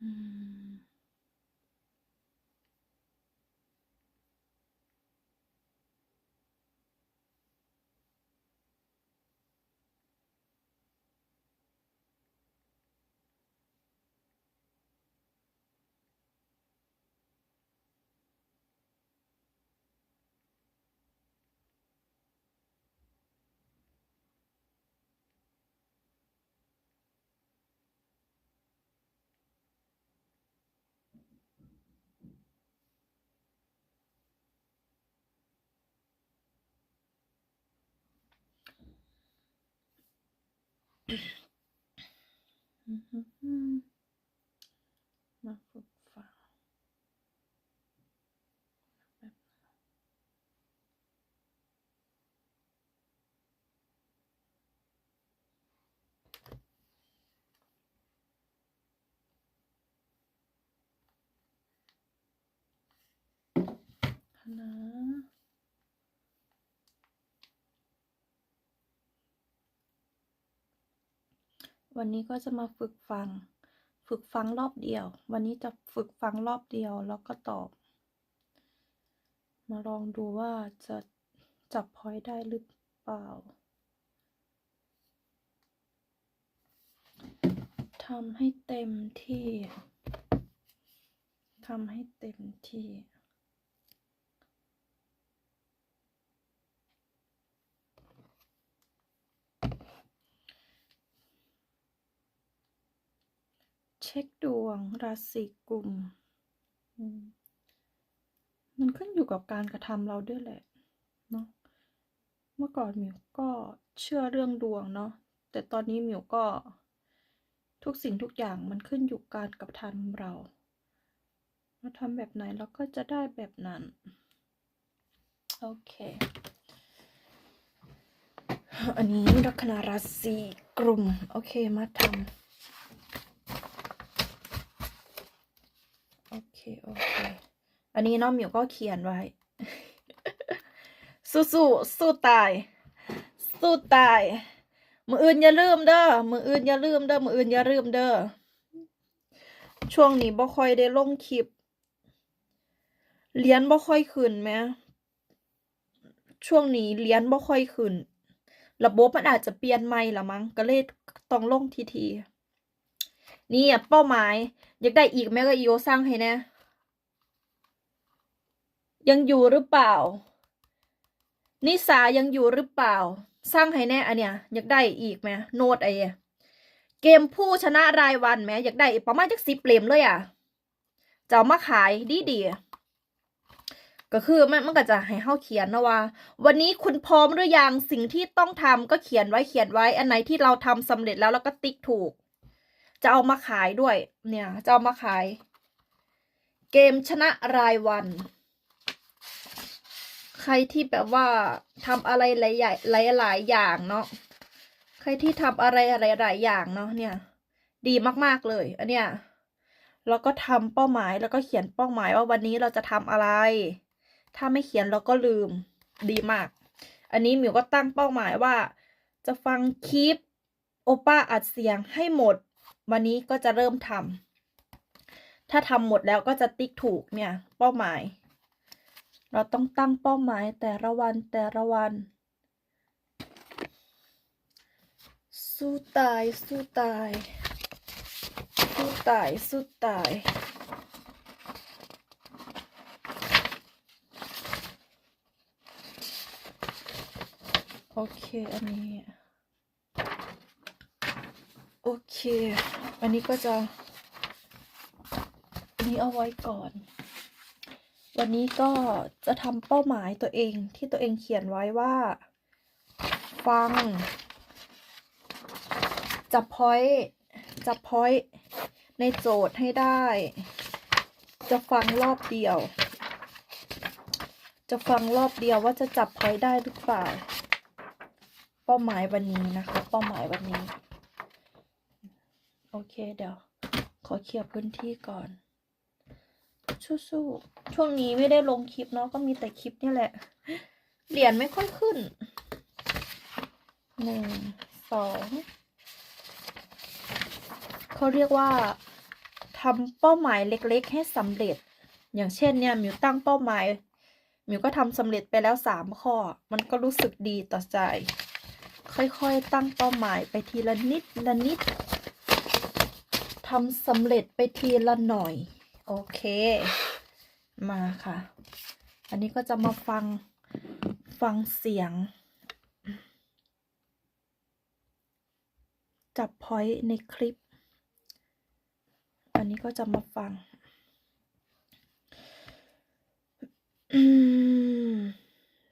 음.มาฝึกฟังแบบนะวันนี้ก็จะมาฝึกฟังรอบเดียววันนี้จะฝึกฟังรอบเดียวแล้วก็ตอบมาลองดูว่าจะจับพอยต์ได้หรือเปล่าทำให้เต็มที่เช็คดวงราศีกุมมันขึ้นอยู่กับการกระทำเราด้วยแหละเนาะเมื่อก่อนหมิวก็เชื่อเรื่องดวงเนาะแต่ตอนนี้หมิวก็ทุกสิ่งทุกอย่างมันขึ้นอยู่กับการกระทำเราทำแบบไหนเราก็จะได้แบบนั้นโอเคอันนี้ลัคนาราศีกุมโอเคมาทำโอเคอันนี้น้องหมิวก็เขียนไว้ สู้ตายมืออื่นอย่าลืมเด้อช่วงนี้บ่ค่อยได้ลงคลิปเรียนบ่ค่อยขึ้นแม้ช่วงนี้เรียนบ่ค่อยขึ้นระบบมันอาจจะเปลี่ยนใหม่ละมั้งก็เลยต้องลงทีนี่เป้าหมายอยากได้อีกแม่ก็อีโอสร้างให้แน่ยังอยู่หรือเปล่านิสายังอยู่หรือเปล่าสร้างให้แน่อันเนี้ยอยากได้อีกไหมโน้ตไอ้เกมผู้ชนะรายวันไหมอยากได้ประมาณจัก10 เล่มเลยอ่ะจะเอามาขายดีก็คือมันก็จะให้เฮาเขียนนะว่าวันนี้คุณพร้อมหรือยังสิ่งที่ต้องทำก็เขียนไว้อันไหนที่เราทำสำเร็จแล้วก็ติ๊กถูกจะเอามาขายด้วยเนี่ยจะเอามาขายเกมชนะรายวันใครที่แบบว่าทำอะไรหลายอย่างเนาะใครที่ทำอะไรหลายอย่างเนาะเนี่ยดีมากๆเลยอันเนี้ยเราก็ทำเป้าหมายแล้วก็เขียนเป้าหมายว่าวันนี้เราจะทำอะไรถ้าไม่เขียนเราก็ลืมดีมากอันนี้หมิวก็ตั้งเป้าหมายว่าจะฟังคลิปโอป้าอัดเสียงให้หมดวันนี้ก็จะเริ่มทำถ้าทำหมดแล้วก็จะติ๊กถูกเนี่ยเป้าหมายเราต้องตั้งเป้าหมายแต่ละวันสู้ตายโอเคอันนี้โอเคอันนี้ก็จะอันนี้เอาไว้ก่อนวันนี้ก็จะทำเป้าหมายตัวเองที่ตัวเองเขียนไว้ว่าฟังจับพอยต์ในโจทย์ให้ได้จะฟังรอบเดียวว่าจะจับพอยต์ได้หรือเปล่าเป้าหมายวันนี้นะคะเป้าหมายวันนี้โอเคเดี๋ยวขอเคลียร์พื้นที่ก่อนสู้ช่วงนี้ไม่ได้ลงคลิปเนาะก็มีแต่คลิปนี่แหละเหรียญไม่ค่อยขึ้น1 2เขาเรียกว่า ทำเป้าหมายเล็กๆให้สำเร็จ อย่างเช่นเนี่ยมิวตั้งเป้าหมายมิวก็ทำสำเร็จไปแล้ว3 ข้อ มันก็รู้สึกดีต่อใจ ค่อยๆตั้งเป้าหมายไปทีละนิดละนิดทำสำเร็จไปทีละหน่อย โอเค มาค่ะ อันนี้ก็จะมาฟังเสียง จับพอยต์ในคลิป อันนี้ก็จะมาฟัง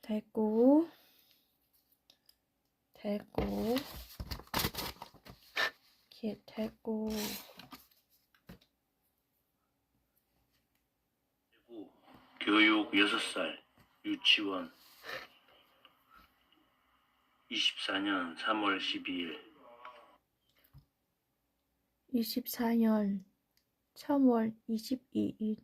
แทกูเขตแทกู 교육 6살 유치원 24년 3월 12일 24년 3월 22일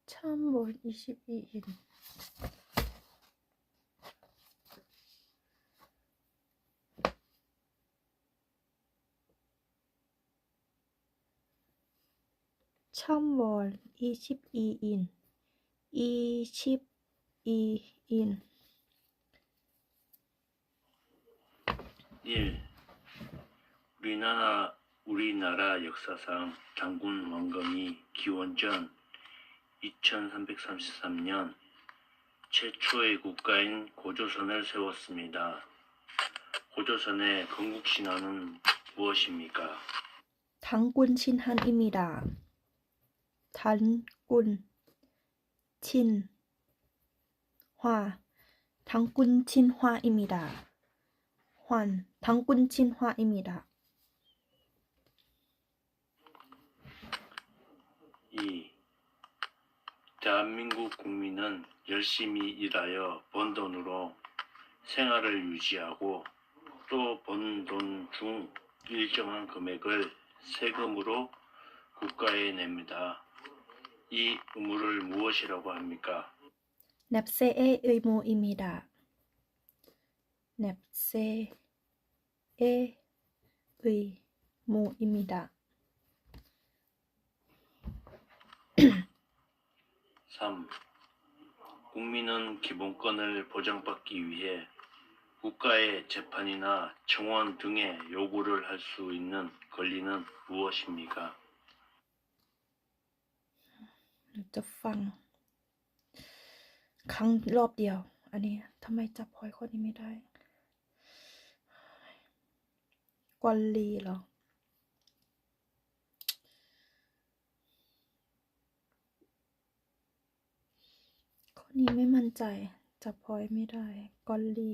3월 22일3월 22일 22일 1. 우리나라 역사상 단군 왕건이 기원전 2333년 최초의 국가인 고조선을 세웠습니다. 고조선의 건국신화는 무엇입니까? 단군 신한입니다. 단군 친화 단군 친화입니다. 단군 친화입니다. 2. 대한민국 국민은 열심히 일하여 번 돈으로 생활을 유지하고 또 번 돈 중 일정한 금액을 세금으로 국가에 냅니다. 이 의무를 무엇이라고 합니까? 납세의 의무입니다. 납세의 의무입니다. 3. 국민은 기본권을 보장받기 위해 국가의 재판이나 청원 등의 요구를 할 수 있는 권리는 무엇입니까? จะฟังครั้งรอบเดียว อันนี้ทำไมจับพอยคนนี้ไม่ได้กอลลีเหรอ ข้อนี้ไม่มั่นใจ จับพอยไม่ได้กอลลี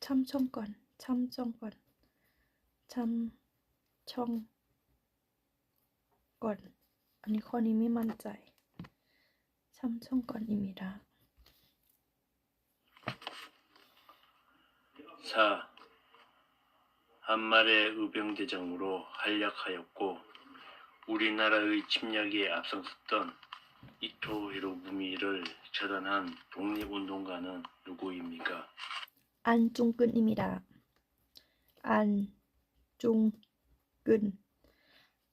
ช่ำช่องก่อนช่ำช่องก่อนช่ำช่องก่อน อันนี้ข้อนี้ไม่มั่นใจช่ำช่องก่อน입니다. 4. 한말의 의병대장으로 활약하였고 우리나라의 침략에 앞장섰던 이토 히로부미를 처단한 독립운동가는 누구입니까? 안중근입니다.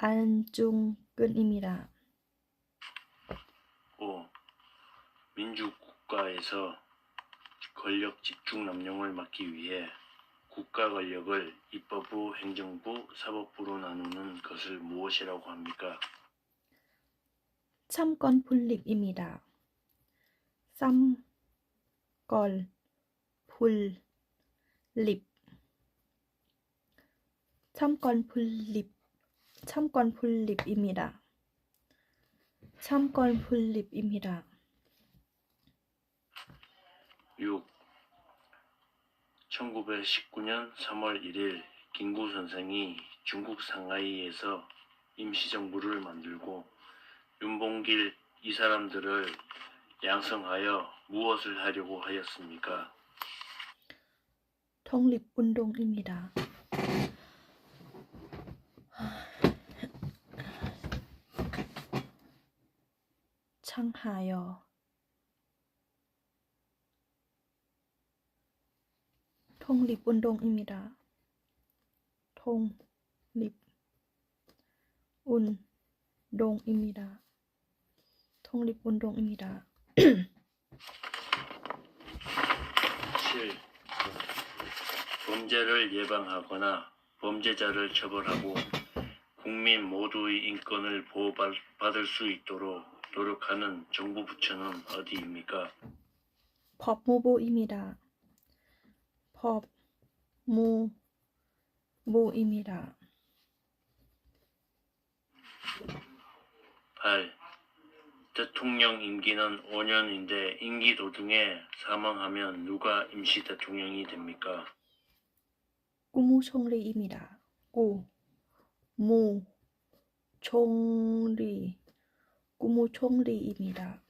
안중근입니다. 5. 민주국가에서 권력 집중 남용을 막기 위해 국가 권력을 입법부, 행정부, 사법부로 나누는 것을 무엇이라고 합니까? 참건 분립입니다. 참건 분립 참건 분립입니다. 참건 분립입니다. 6. 1919년 3월 1일 김구 선생이 중국 상하이에서 임시정부를 만들고 윤봉길 이 사람들을 양성하여 무엇을 하려고 하였습니까? 독립운동입니다. 창하여 독립운동입니다. 독립운동 통립 운동입니다. 통립 운동입니다. 7. 범죄를 예방하거나 범죄자를 처벌하고 국민 모두의 인권을 보호받을 수 있도록 노력하는 정부 부처는 어디입니까? 법무부입니다. 법무부입니다. 8. 대통령 임기는 5년인데 임기 도중에 사망하면 누가 임시 대통령이 됩니까? 국무총리입니다. 국무총리입니다.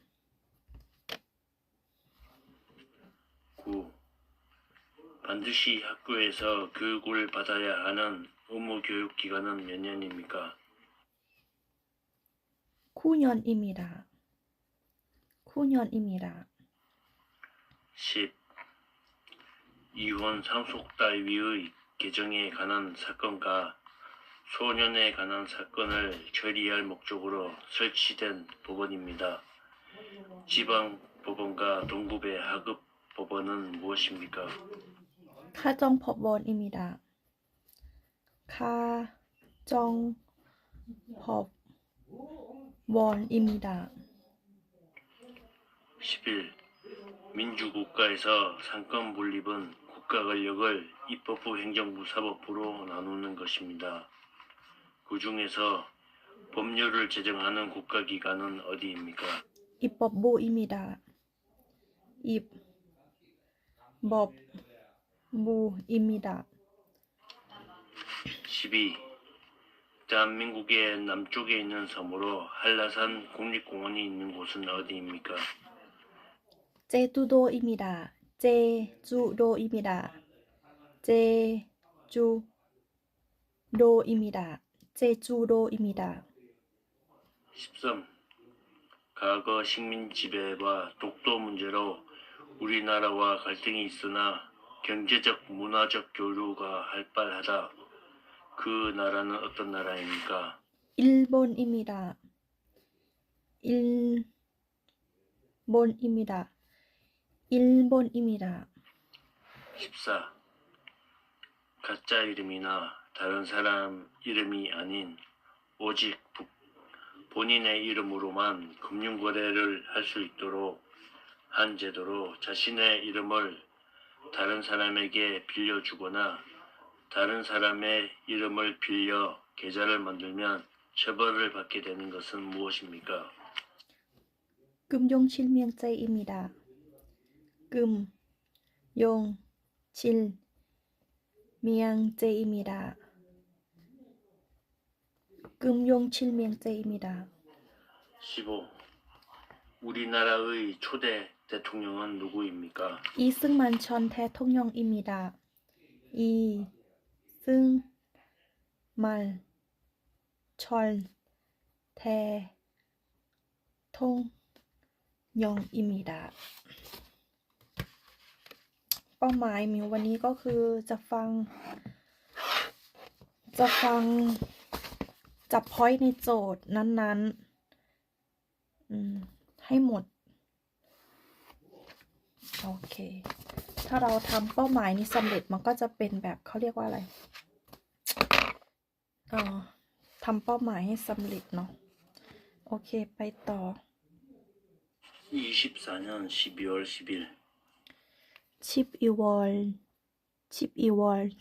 9. 반드시 학교에서 교육을 받아야 하는 의무교육 기간은 몇 년입니까? 9년입니다. 9년입니다. 10. 이혼 상속다위의 개정에 관한 사건과 소년에 관한 사건을 처리할 목적으로 설치된 법원입니다. 지방법원과 동급의 하급법원은 무엇입니까? 가정법원입니다. 가정법원입니다. 11. 민주국가에서 상권 분립은 국가 권력을 입법부, 행정부, 사법부로 나누는 것입니다. 그 중에서 법률을 제정하는 국가기관은 어디입니까? 입법부입니다. 입법부입니다. 12. 대한민국의 남쪽에 있는 섬으로 한라산 국립공원이 있는 곳은 어디입니까? 제주도입니다. 제주도입니다. 제주도입니다. 제주도입니다. 13. 과거 식민 지배와 독도 문제로 우리나라와 갈등이 있으나 경제적, 문화적 교류가 활발하다. 그 나라는 어떤 나라입니까? 일본입니다. 일본입니다. 일본입니다. 14. 가짜 이름이나 다른 사람 이름이 아닌 오직 본인의 이름으로만 금융거래를 할 수 있도록 한 제도로 자신의 이름을 다른 사람에게 빌려주거나 다른 사람의 이름을 빌려 계좌를 만들면 처벌을 받게 되는 것은 무엇입니까? 금융실명죄입니다. 금융실명죄입니다. 금융실명죄입니다. 15. 우리나라의 초대 대통령은 누구입니까? 이승만 전 대통령입니다. 이승만 전 대통령입니다. เป้าหมายมิววันนี้ก็คือจะฟังจับพอยต์ในโจทย์นั้นๆให้หมดโอเคถ้าเราทำเป้าหมายนี้สำเร็จมันก็จะเป็นแบบเขาเรียกว่าอะไรทำเป้าหมายให้สำเร็จเนาะโอเคไปต่อ 24년 12월 10일 12월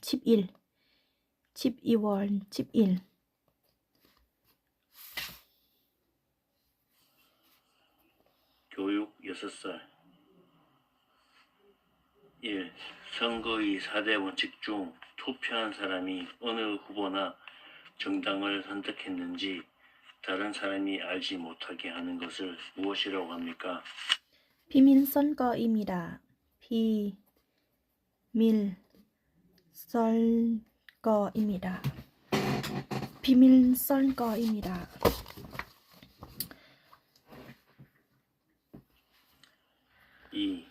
10일 교육 6살 1. 선거의 4대 원칙 중 투표한 사람이 어느 후보나 정당을 선택했는지 다른 사람이 알지 못하게 하는 것을 무엇이라고 합니까? 비밀선거입니다. 비밀선거입니다. 비밀선거입니다. 2.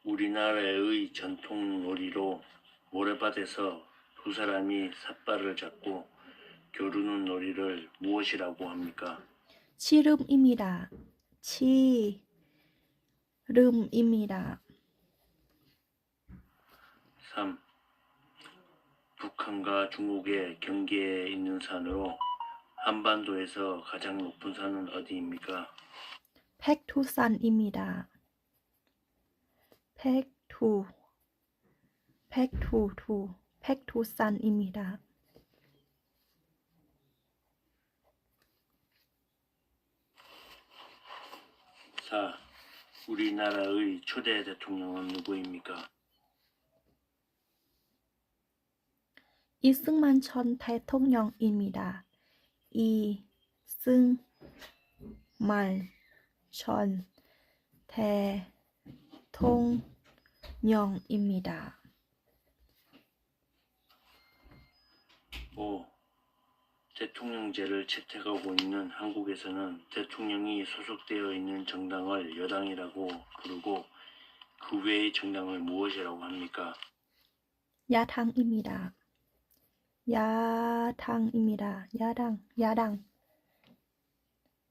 우리나라의 전통 놀이로 모래밭에서 두 사람이 삿발을 잡고 겨루는 놀이를 무엇이라고 합니까? 치름입니다. 치름입니다. 3. 북한과 중국의 경계에 있는 산으로 한반도에서 가장 높은 산은 어디입니까? 백두산입니다. 백두산입니다. 4. 우리나라의 초대 대통령은 누구입니까? 이승만 전 대통령입니다. 이승만 전 대통령입니다. 5. 대통령제를 채택하고 있는 한국에서는 대통령이 소속되어 있는 정당을 여당이라고 부르고 그 외의 정당을 무엇이라고 합니까? 야당입니다.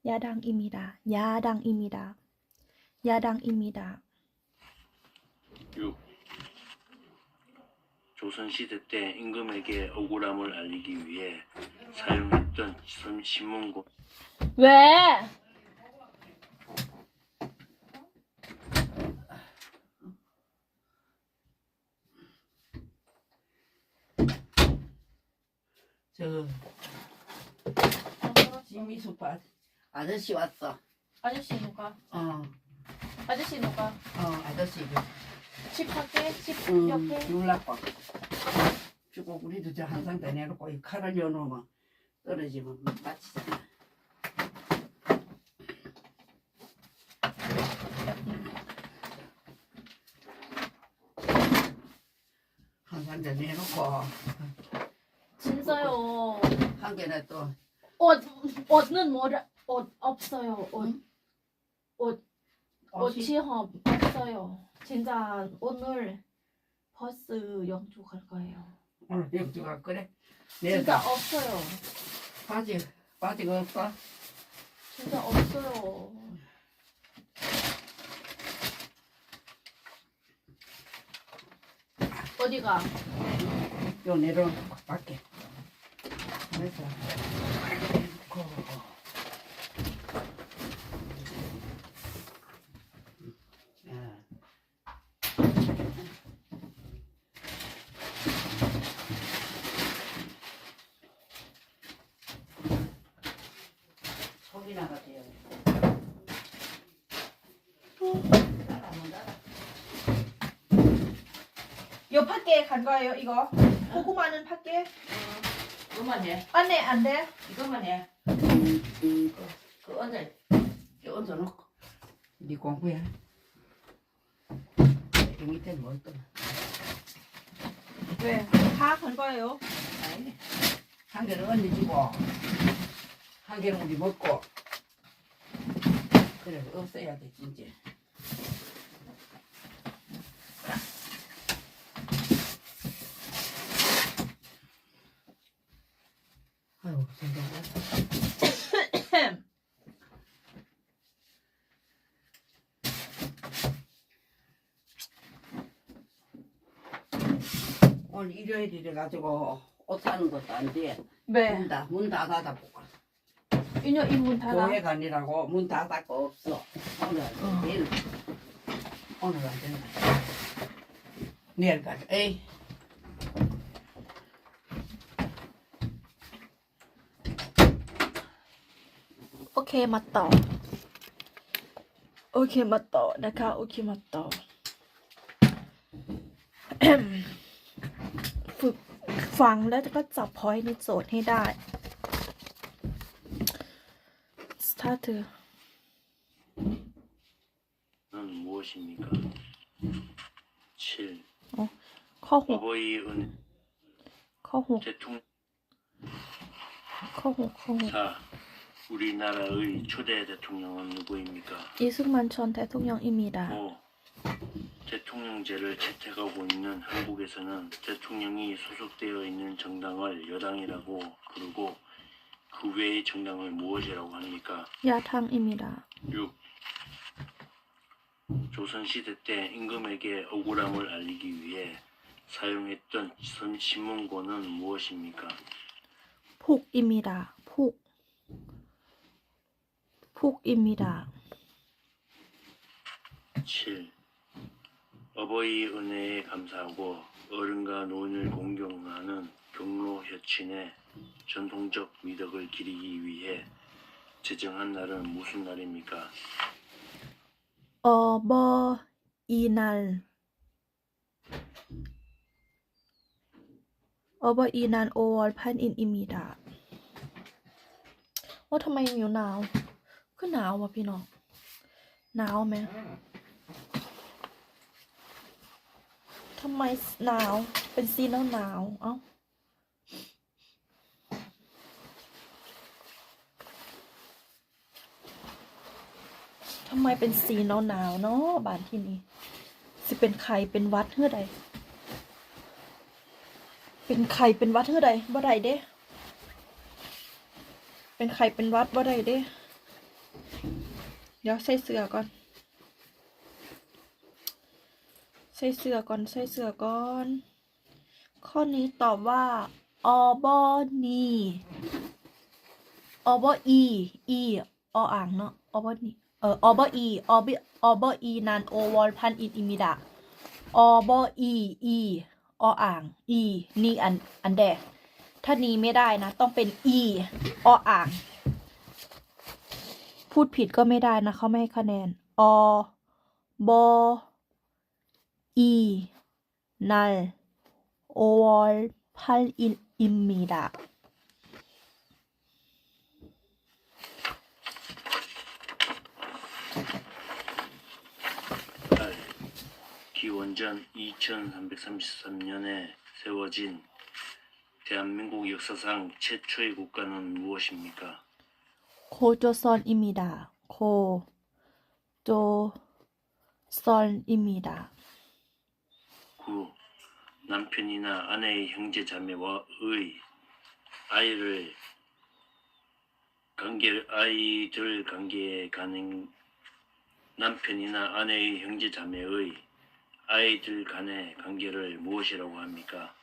야당입니다. 야당입니다. 6. 조선시대 때 임금에게 억울함을 알리기 위해 사용했던 신문고 왜? 저 지미수 아저씨 왔어. 아저씨 누가? 어, 아저씨 누가? 아저씨. 집 밖에? 집 응, 옆에? 놀라고. 주고 우리도 저 항상 다 내놓고 이 칼을 여놓으면 떨어지면 다치잖아. 항상 다 내놓고 진짜요. 한 개는 또 옷은 뭐라? 옷 없어요. 응? 옷이 없어요. 진짜 오늘 버스 영주 갈 거예요. 오늘 영주가 그래. 진짜 내가 없어요. 바지가 없어. 진짜 없어요. 어디가? 요 내려놓고 밖에. 그래서 고. 소리 나가세요. 요 밖에 간 거예요, 이거? 고구마는 밖에? 그만 해. 안돼, 안 돼. 이것만 해. 그 언제 얹어놓고 네 공부해. 이 밑에 뭐 있더라. 왜? 다 간 거예요? 아니, 한 개는 언니 주고 한 개는 우리 먹고. 그래 없어야 돼 진짜. 아이고 생각났어. 오늘 일요일이래 가지고 옷 사는 것도 안 돼. 왜? 문 다 닫아보고. 인여 인문 닫아. 교회 가니라고 문 다 닫고 없어. 오늘 내일 오늘 안 된다. 내일 가자. 에이. 오케이, 맞다. 오케이, 맞다. 내가 오케이, 맞다. ฝึกฟังแล้วก็จับพอยต์ในโจทย์ให้ได้ 스타트. 는 무엇입니까? 7. ข้อหก 어버이 은 ข้อหก 대통령 ข้อหกข้อหก 4. 우리나라의 초대 대통령은 누구입니까? 이승만 전 대통령입니다. 5. 대통령제를 채택하고 있는 한국에서는 대통령이 소속되어 있는 정당을 여당이라고 부르고 후배의 정당을 무엇이라고 합니까? 야탕입니다. 6. 조선시대 때 임금에게 억울함을 알리기 위해 사용했던 신문고는 무엇입니까? 폭입니다. 폭입니다. 7. 어버이 은혜에 감사하고 어른과 노인을 공경하는 경로 혈친의 전통적 미덕을 기리기 위해 제정한 날은 무슨 날입니까? 어버이날 5월 8일입니다. ทำไมมิวหนาวคือหนาววะพี่น้องหนาวไหมทำไมหนาวเป็นซีหนาวเอ้าทำไมเป็นสีหนาวเนาะบ้านที่นี่สิเป็นไข่เป็นหวัดเฮือใดเป็นไข่เป็นหวัดเฮือใดบ่ได้เด้เป็นไข่เป็นหวัดบ่ได้เด้เดี๋ยวใส่เสื้อก่อนใส่เสื้อก่อนข้อนี้ตอบว่าอบนีอบอีออ่างเนาะอบนีอบอีนานโอวอลพันอินอิมิดาอบอีออ่างอีนี่อันแดถ้านี้ไม่ได้นะต้องเป็นออ่างพูดผิดก็ไม่ได้นะเขาไม่ให้คะแนนอบอีนัลโอวอลพันอินมิดา 8. 기원전 2333년에 세워진 대한민국 역사상 최초의 국가는 무엇입니까? โคโจซอนอิมิดาโคโจซอนอิมิดา 9. 남편이나 아내의 형제 자매와의 아이들 관계에 가는 남편이나 아내의 형제 자매의 아이들 간의 관계를 무엇이라고 합니까?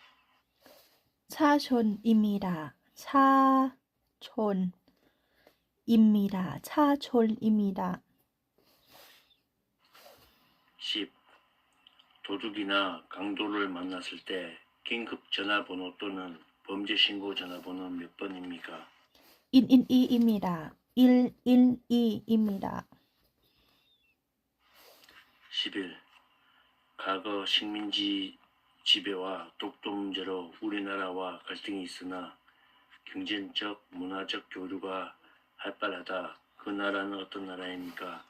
ชาชนอิมิดาชาชนอิมิดาชาชนอิมิดา 10. 도둑이나 강도를 만났을 때 긴급 전화번호 또는 범죄 신고 전화번호는 몇 번입니까? อินอีอิมิดาอิมิดา 11. 과거 식민지 지배와 독도 문제로 우리나라와 갈등이 있으나 경제적, 문화적 교류가 활발하다. 그 나라는 어떤 나라입니까?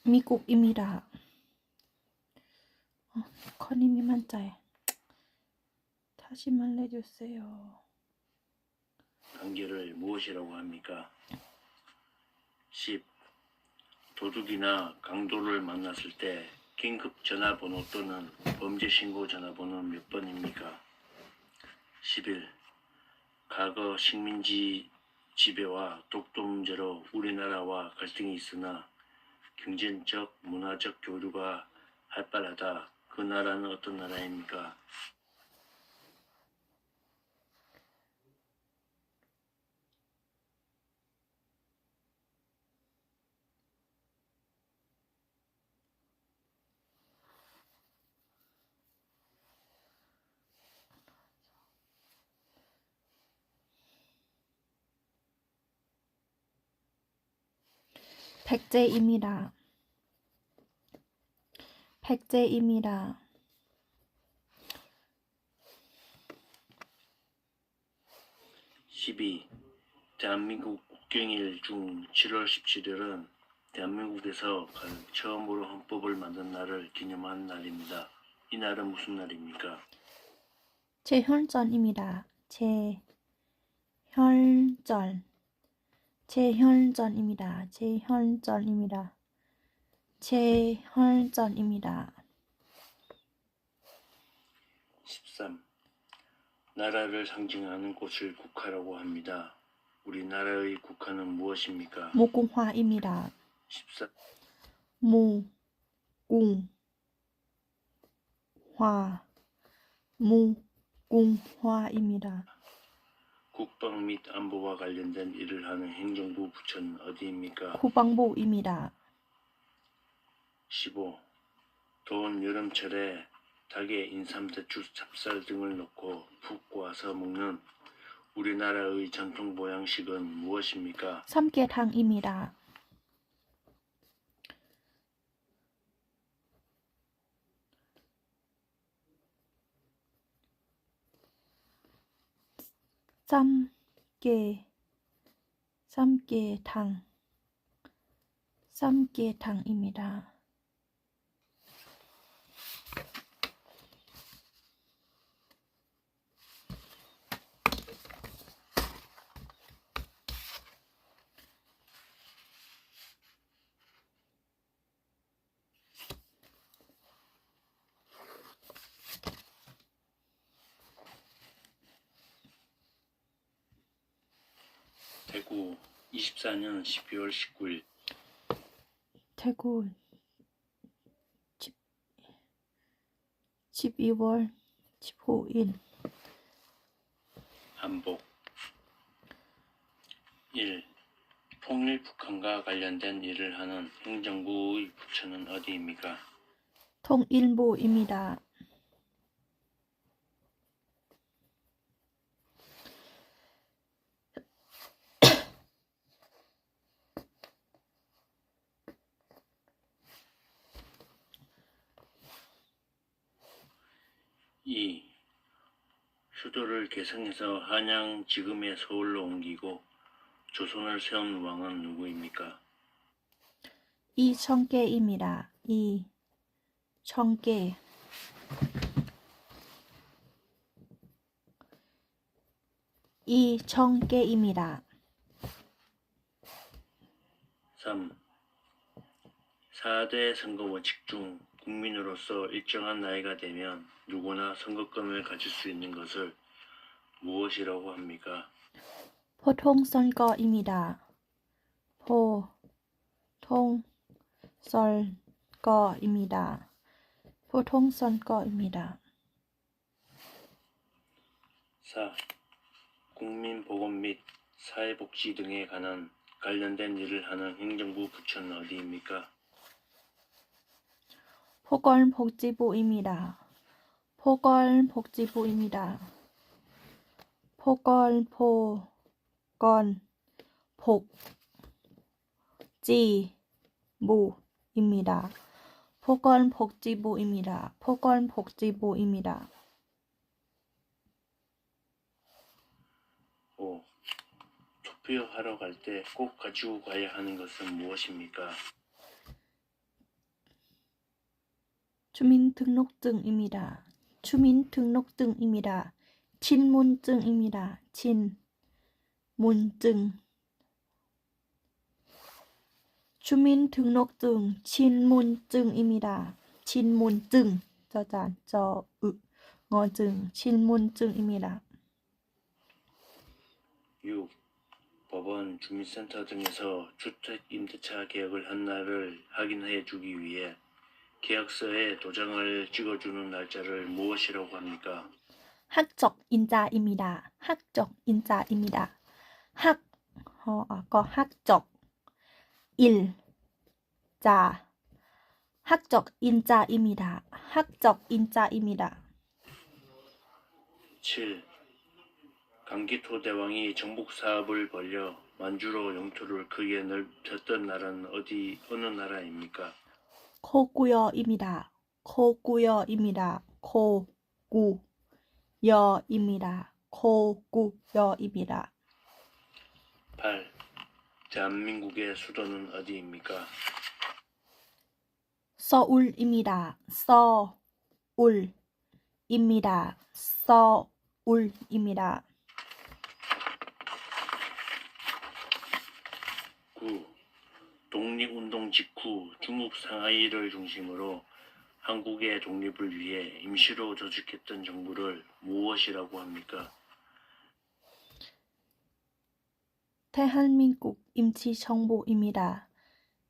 미국 입니다. 커니 미만짜에 다시 말해주세요. 관계를 무엇이라고 합니까? 10. 도둑이나 강도를 만났을 때 긴급 전화번호 또는 범죄 신고 전화번호는 몇 번입니까? 11. 과거 식민지 지배와 독도 문제로 우리나라와 갈등이 있으나 경제적, 문화적 교류가 활발하다. 그 나라는 어떤 나라입니까? 백제입니다. 12. 대한민국 국경일 중 7월 17일은 대한민국에서 처음으로 헌법을 만든 날을 기념한 날입니다. 이 날은 무슨 날입니까? 제현전입니다. 제현전 재현전입니다. 재현전입니다. 재현전입니다. 13. 나라를 상징하는 꽃을 국화라고 합니다. 우리나라의 국화는 무엇입니까? 무궁화입니다. 14. 무궁화입니다. 국방 및 안보와 관련된 일을 하는 행정부 부처는 어디입니까? 국방부입니다. 15. 더운 여름철에 닭에 인삼, 대추, 찹쌀 등을 넣고 푹 고아서 먹는 우리나라의 전통 보양식은 무엇입니까? 삼계탕입니다. 삼계탕입니다. 대구 24년 12월 19일 대구 12월 15일 한복 1. 통일 북한과 관련된 일을 하는 행정부의 부처는 어디입니까? 통일부입니다. 2. 수도를 개성해서 한양 지금의 서울로 옮기고 조선을 세운 왕은 누구입니까? 이청계입니다. 이청계. 이청계입니다. 3. 4대 선거 원칙 중 국민으로서 일정한 나이가 되면 누구나 선거권을 가질 수 있는 것을 무엇이라고 합니까? 보통선거입니다. 보통선거입니다. 보통선거입니다. 4. 국민보건 및 사회복지 등에 관련된 일을 하는 행정부 부처는 어디입니까? 보건복지부입니다. 보건복지부입니다. 보건복지부입니다. 보건복지부입니다. 보건복지부입니다. 5. 투표하러 갈 때 꼭 가지고 가야 하는 것은 무엇입니까? 주민등록증입니다. 주민등록증입니다. 친문증입니다. 친문증. 주민등록증 친문증입니다. 친문증. 저잔 저으어증 친문증입니다. 6. 법원, 주민센터 등에서 주택임대차 계약을 한 날을 확인해 주기 위해 계약서에 도장을 찍어주는 날짜를 무엇이라고 합니까? 학적인자입니다. 학적인자입니다. 학적일자. 학적인자입니다. 학적인자입니다. 7. 강기토 대왕이 정복 사업을 벌여 만주로 영토를 크게 넓혔던 나라는 어느 나라입니까? 고구려입니다. 고구려입니다. 고구려입니다. 고구려입니다. 8. 대한민국의 수도는 어디입니까? 서울입니다. 서울입니다. 서울입니다. 9. 독립운동 직후 중국 상하이를 중심으로 한국의 독립을 위해 임시로 조직했던 정부를 무엇이라고 합니까? 대한민국 임시정부입니다.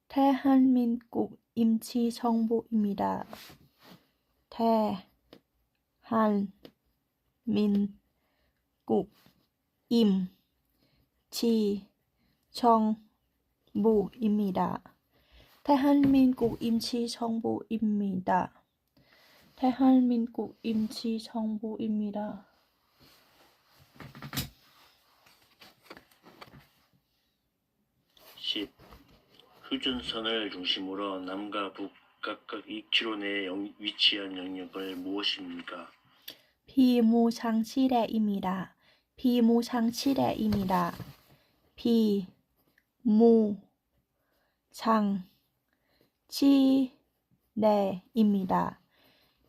대한민국 임시정부입니다. 대한민국 임시정부입니다. 대한민국 임시정부입니다. 대한민국 임시정부입니다. 10. 휴전선을 중심으로 남과 북 각각 2km 내에 위치한 영역을 무엇입니까? 비무장지대입니다. 비무장지대입니다. 비무장지대입니다.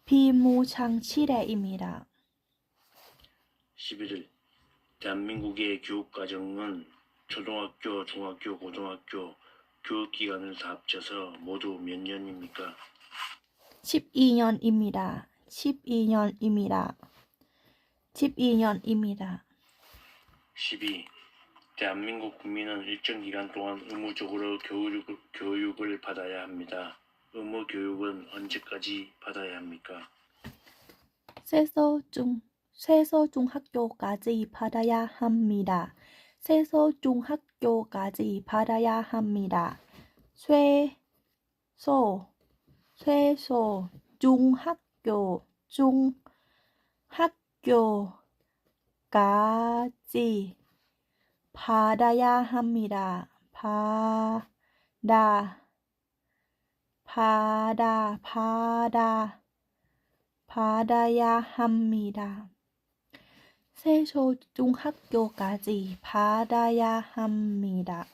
비무장지대입니다. 11. 대한민국의 교육과정은 초등학교, 중학교, 고등학교 교육기간을 다 합쳐서 모두 몇 년입니까? 12년입니다. 12년입니다. 12년입니다. 12. 대한민국 국민은 일정 기간 동안 의무적으로 교육을 받아야 합니다. 의무 교육은 언제까지 받아야 합니까? 세서중학교까지 받아야 합니다. 세서중학교까지 받아야 합니다. 중학교까지 받아야 합니다. 받아야 합니다. 세서중학교까지 받아야 합니다.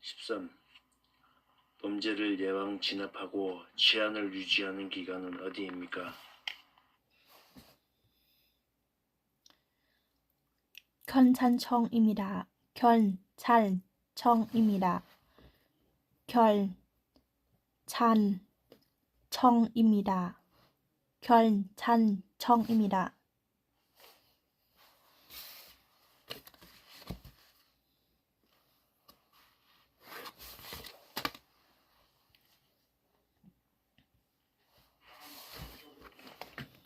13. 범죄를 예방 진압하고 치안을 유지하는 기관은 어디입니까? 경찰청입니다. 경찰청입니다. 경찰청입니다. 경찰청입니다.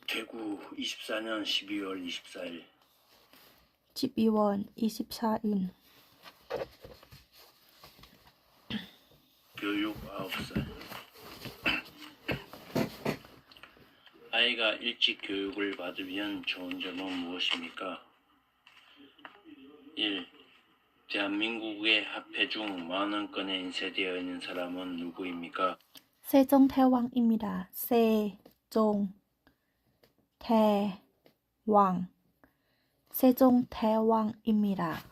퇴구 24년 12월 24일 12월 24일 교육 9살 아이가 일찍 교육을 받으면 좋은 점은 무엇입니까? 1. 대한민국의 화폐 중 만원 건에 인쇄되어 있는 사람은 누구입니까? 세종대왕입니다. 세종대왕입니다.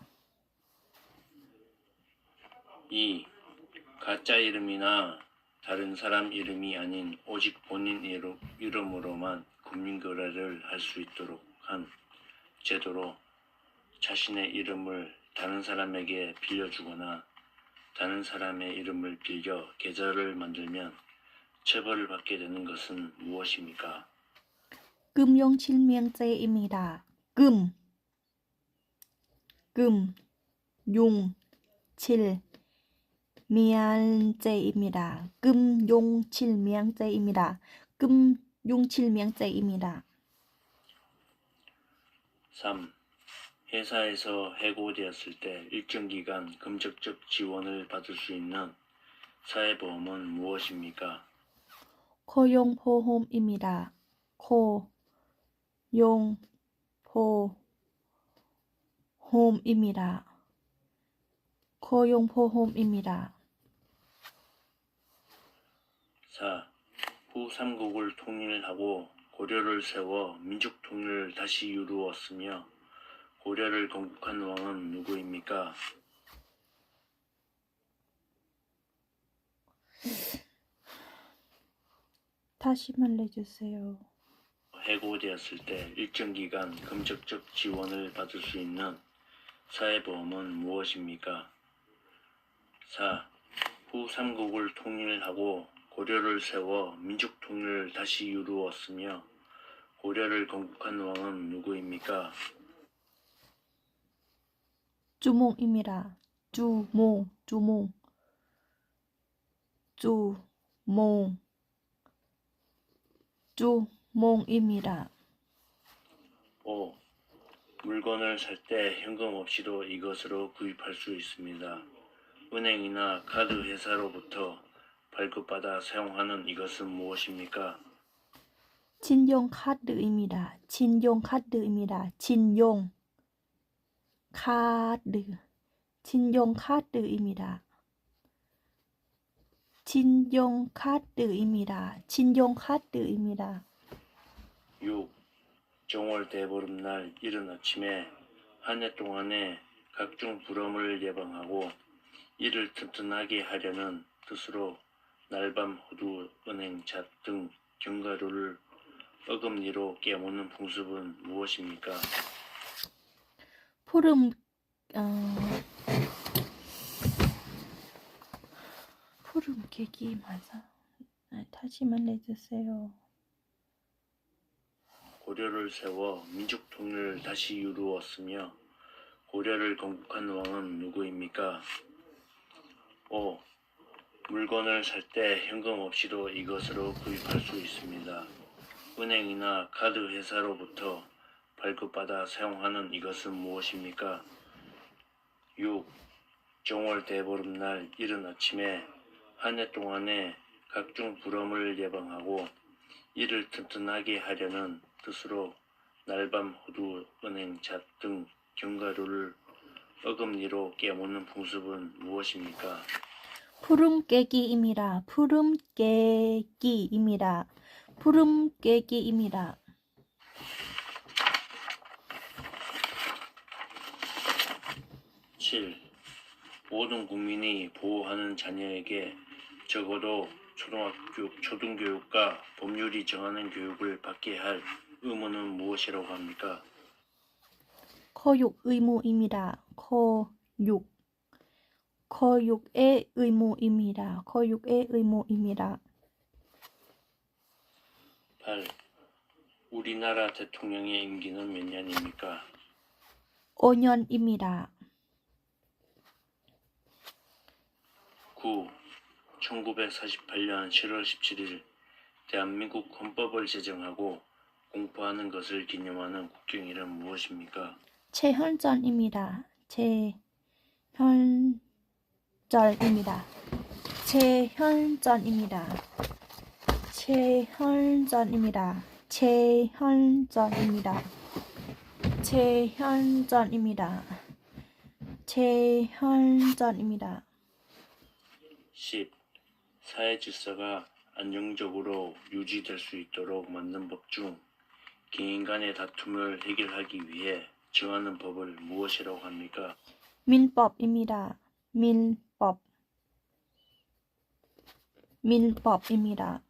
2. 가짜 이름이나 다른 사람 이름이 아닌 오직 본인 이름으로만 금융거래를 할 수 있도록 한 제도로 자신의 이름을 다른 사람에게 빌려주거나 다른 사람의 이름을 빌려 계좌를 만들면 처벌을 받게 되는 것은 무엇입니까? 금융실명제입니다. 금융실명제입니다. 금융실명제입니다. 금융실명제입니다. 3. 회사에서 해고되었을 때 일정 기간 금전적 지원을 받을 수 있는 사회보험은 무엇입니까? 고용보험입니다. 고용보험입니다. 고용보험입니다. 4. 후 삼국을 통일하고 고려를 세워 민족 통일을 다시 이루었으며 고려를 건국한 왕은 누구입니까? 다시 말해주세요. 해고되었을 때 일정 기간 금전적 지원을 받을 수 있는 사회보험은 무엇입니까? 4. 후 삼국을 통일하고 고려를 세워 민족 통일을 다시 이루었으며 고려를 건국한 왕은 누구입니까? 주몽입니다. 주몽, 주몽, 주몽, 주몽입니다. 5. 물건을 살 때 현금 없이도 이것으로 구입할 수 있습니다. 은행이나 카드 회사로부터 발급받아 사용하는 이것은 무엇입니까? 신용카드입니다. 신용카드입니다. 신용카드입니다. 신용카드입니다. 6. 정월 대보름날 이른 아침에 한 해 동안의 각종 불엄을 예방하고 이를 튼튼하게 하려는 뜻으로 날밤 호두, 은행, 잣 등 견과류를 어금니로 깨무는 풍습은 무엇입니까? 푸름 푸름 계기 맞아. 다시 말해주세요. 고려를 세워 민족 통일을 다시 이루었으며 고려를 건국한 왕은 누구입니까? 5. 물건을 살 때 현금 없이도 이것으로 구입할 수 있습니다. 은행이나 카드 회사로부터 발급받아 사용하는 이것은 무엇입니까? 6. 정월 대보름날 이른 아침에 한 해 동안의 각종 불엄을 예방하고 이를 튼튼하게 하려는 뜻으로 날밤 호두, 은행, 잣 등 견과류를 어금니로 깨무는 풍습은 무엇입니까? 푸름 깨기입니다. 푸름 깨기입니다. 푸름 깨기입니다. 7. 모든 국민이 보호하는 자녀에게 적어도 초등교육과 법률이 정하는 교육을 받게 할 의무는 무엇이라고 합니까? 거육 의무입니다. 거육의 의무입니다. 거육의 의무입니다. 8. 우리나라 대통령의 임기는 몇 년입니까? 5년입니다. 9. 1948년 7월 17일 대한민국 헌법을 제정하고 공포하는 것을 기념하는 국경일은 무엇입니까? 최현전입니다. 최현전입니다. 최현전입니다. 최현전입니다. 최현전입니다. 최현전입니다. 최현전입니다. 10. 사회 질서가 안정적으로 유지될 수 있도록 만든 법 중 개인 간의 다툼을 해결하기 위해 정하는 법을 무엇이라고 합니까? 민법입니다. 민법입니다.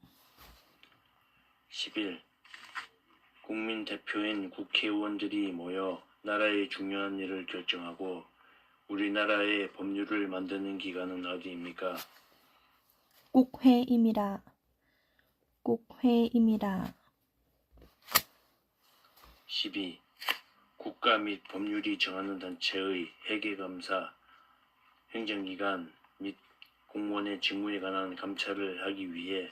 11. 국민 대표인 국회의원들이 모여 나라의 중요한 일을 결정하고 우리나라의 법률을 만드는 기관은 어디입니까? 국회입니다. 국회입니다. 12. 국가 및 법률이 정하는 단체의 회계감사, 행정기관 및 공무원의 직무에 관한 감찰을 하기 위해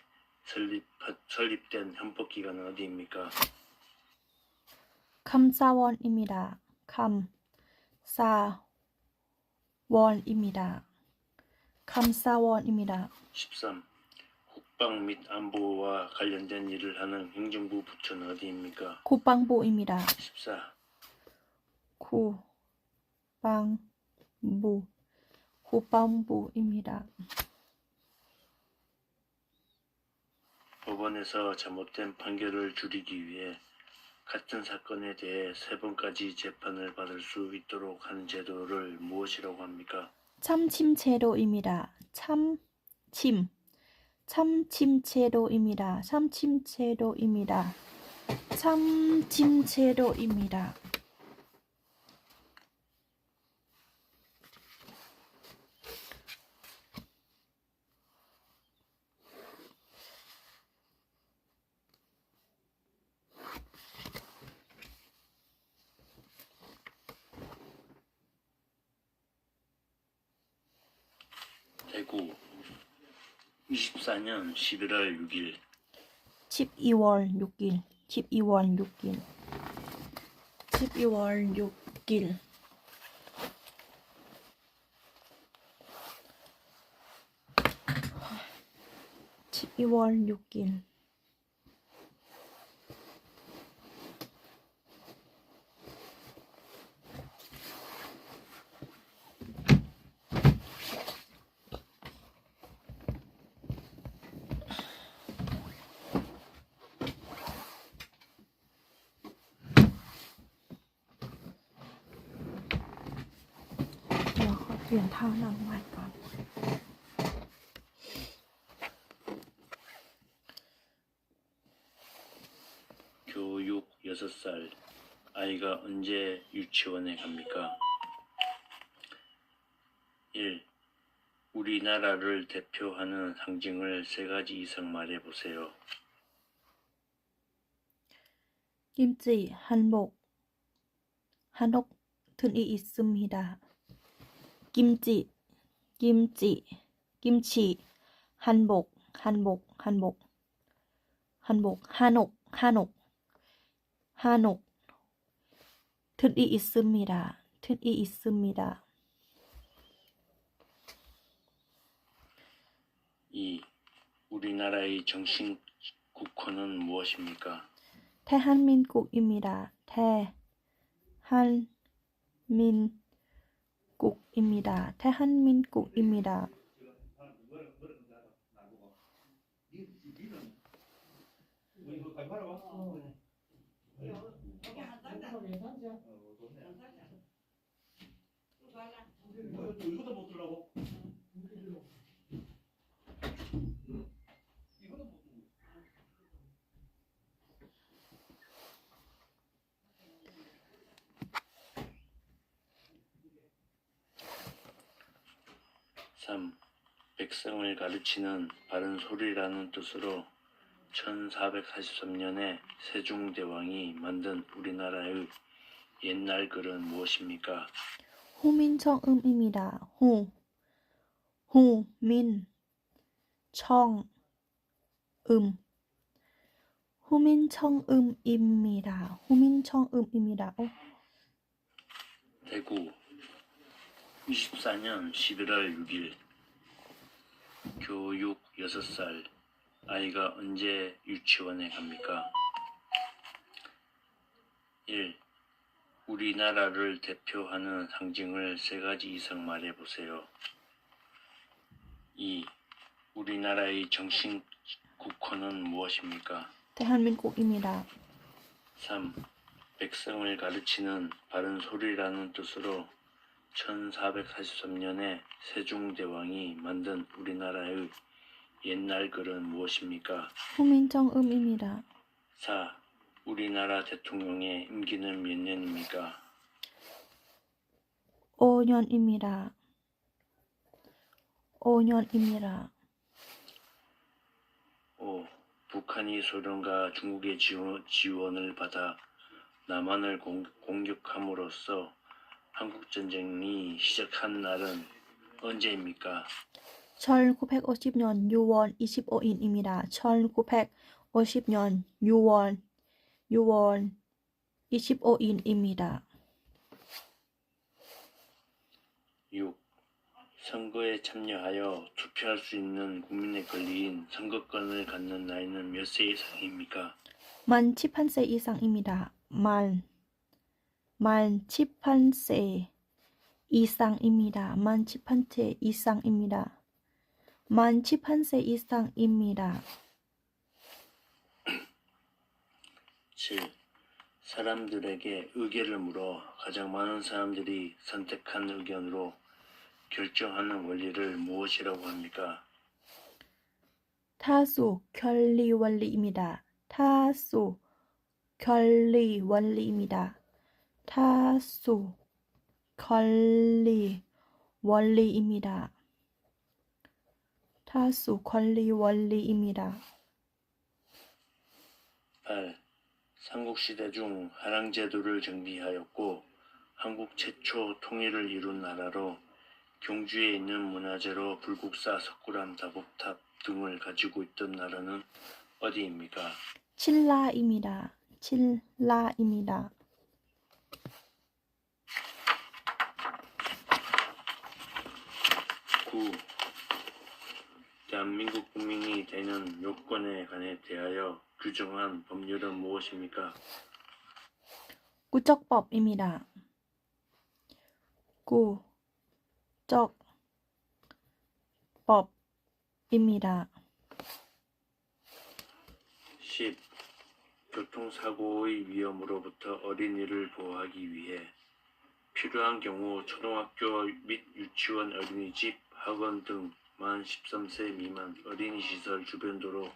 설립된 헌법기관은 어디입니까? 감사원입니다. 감사원입니다. 감사원입니다. 13. 국방 및 안보와 관련된 일을 하는 행정부 부처는 어디입니까? 국방부입니다. 14. 국방부입니다. 법원에서 잘못된 판결을 줄이기 위해 같은 사건에 대해 3번까지 재판을 받을 수 있도록 하는 제도를 무엇이라고 합니까? 참침제도입니다. 참침제도입니다. 참침제도입니다. 참침 재료입니다. 대구 24년 11월 6일 12월 6일 12월 6일 12월 6일 12월 6일เดี๋ยวขอเปลี่ยนท่านั่งใหม่ก่อน 교육 6살 아이가 언제 유치원에 갑니까? 1. 우리나라를 대표하는 상징을 3가지 이상 말해보세요. 김치, 한복, 한옥 등이 있습니다. 김치, 김치, 김치, 한복, 한복, 한복, 한복, 한옥, 한옥, 한옥 등이 있습니다. 등이 있습니다. 2. 우리나라의 정식 국호는 무엇입니까? 대한민국입니다. 대한민국입니다. 대한민국입니다. 이것도 못 들라고? 3. 백성을 가르치는 바른 소리라는 뜻으로 1443년에 세종대왕이 만든 우리나라의 옛날 글은 무엇입니까? 후민청음입니다. 후민청음. 후민청음입니다. 대구 24년 11월 6일 교육 6살 아이가 언제 유치원에 갑니까? 1. 우리나라를 대표하는 상징을 3가지 이상 말해보세요. 2. 우리나라의 정식 국호는 무엇입니까? 대한민국입니다. 3. 백성을 가르치는 바른 소리라는 뜻으로 1443년에 세종대왕이 만든 우리나라의 옛날 글은 무엇입니까? 후민청음입니다. 4. 우리나라 대통령의 임기는 몇 년입니까? 5년입니다. 5년입니다. 5. 북한이 소련과 중국의 지원을 받아 남한을 공격함으로써 한국전쟁이 시작한 날은 언제입니까? 1950년 6월 25일입니다. 1950년 6월 25일입니다. 6. 선거에 참여하여 투표할 수 있는 국민의 권리인 선거권을 갖는 나이는 몇 세 이상입니까? 만 18세 이상입니다. 만 18세 이상입니다. 만 18세 이상입니다. 만 18세 이상입니다. 7. 사람들에게 의견을 물어 가장 많은 사람들이 선택한 의견으로 결정하는 원리를 무엇이라고 합니까? 타수 권리 원리입니다. 타수 권리 원리입니다. 다수 권리 원리입니다. 다수 권리 원리입니다. 8. 삼국시대 중 한항제도를 정비하였고 한국 최초 통일을 이룬 나라로 경주에 있는 문화재로 불국사, 석굴암, 다복탑 등을 가지고 있던 나라는 어디입니까? 칠라입니다. 칠라입니다. 9. 대한민국 국민이 되는 요건에 관해 대하여 규정한 법률은 무엇입니까? 구적법입니다. 구적법입니다. 10. 교통사고의 위험으로부터 어린이를 보호하기 위해 필요한 경우 초등학교 및 유치원, 어린이집, 학원 등 만 13세 미만 어린이시설 주변 도로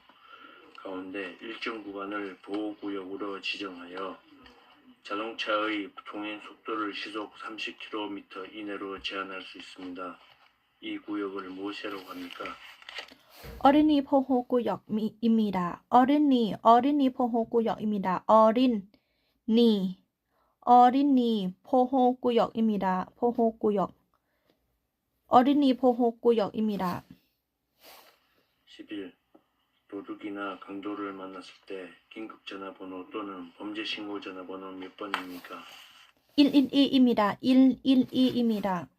가운데 일정 구간을 보호구역으로 지정하여 자동차의 통행 속도를 시속 30km 이내로 제한할 수 있습니다. 이 구역을 무엇이라고 합니까? 어린이 보호구역입니다. 어린이 보호구역입니다. 어린이 보호구역입니다. 보호구역. 어린이 보호구역입니다. 11. 도둑이나 강도를 만났을 때 긴급전화번호 또는 범죄신고전화번호 몇 번입니까? 112입니다. 112입니다.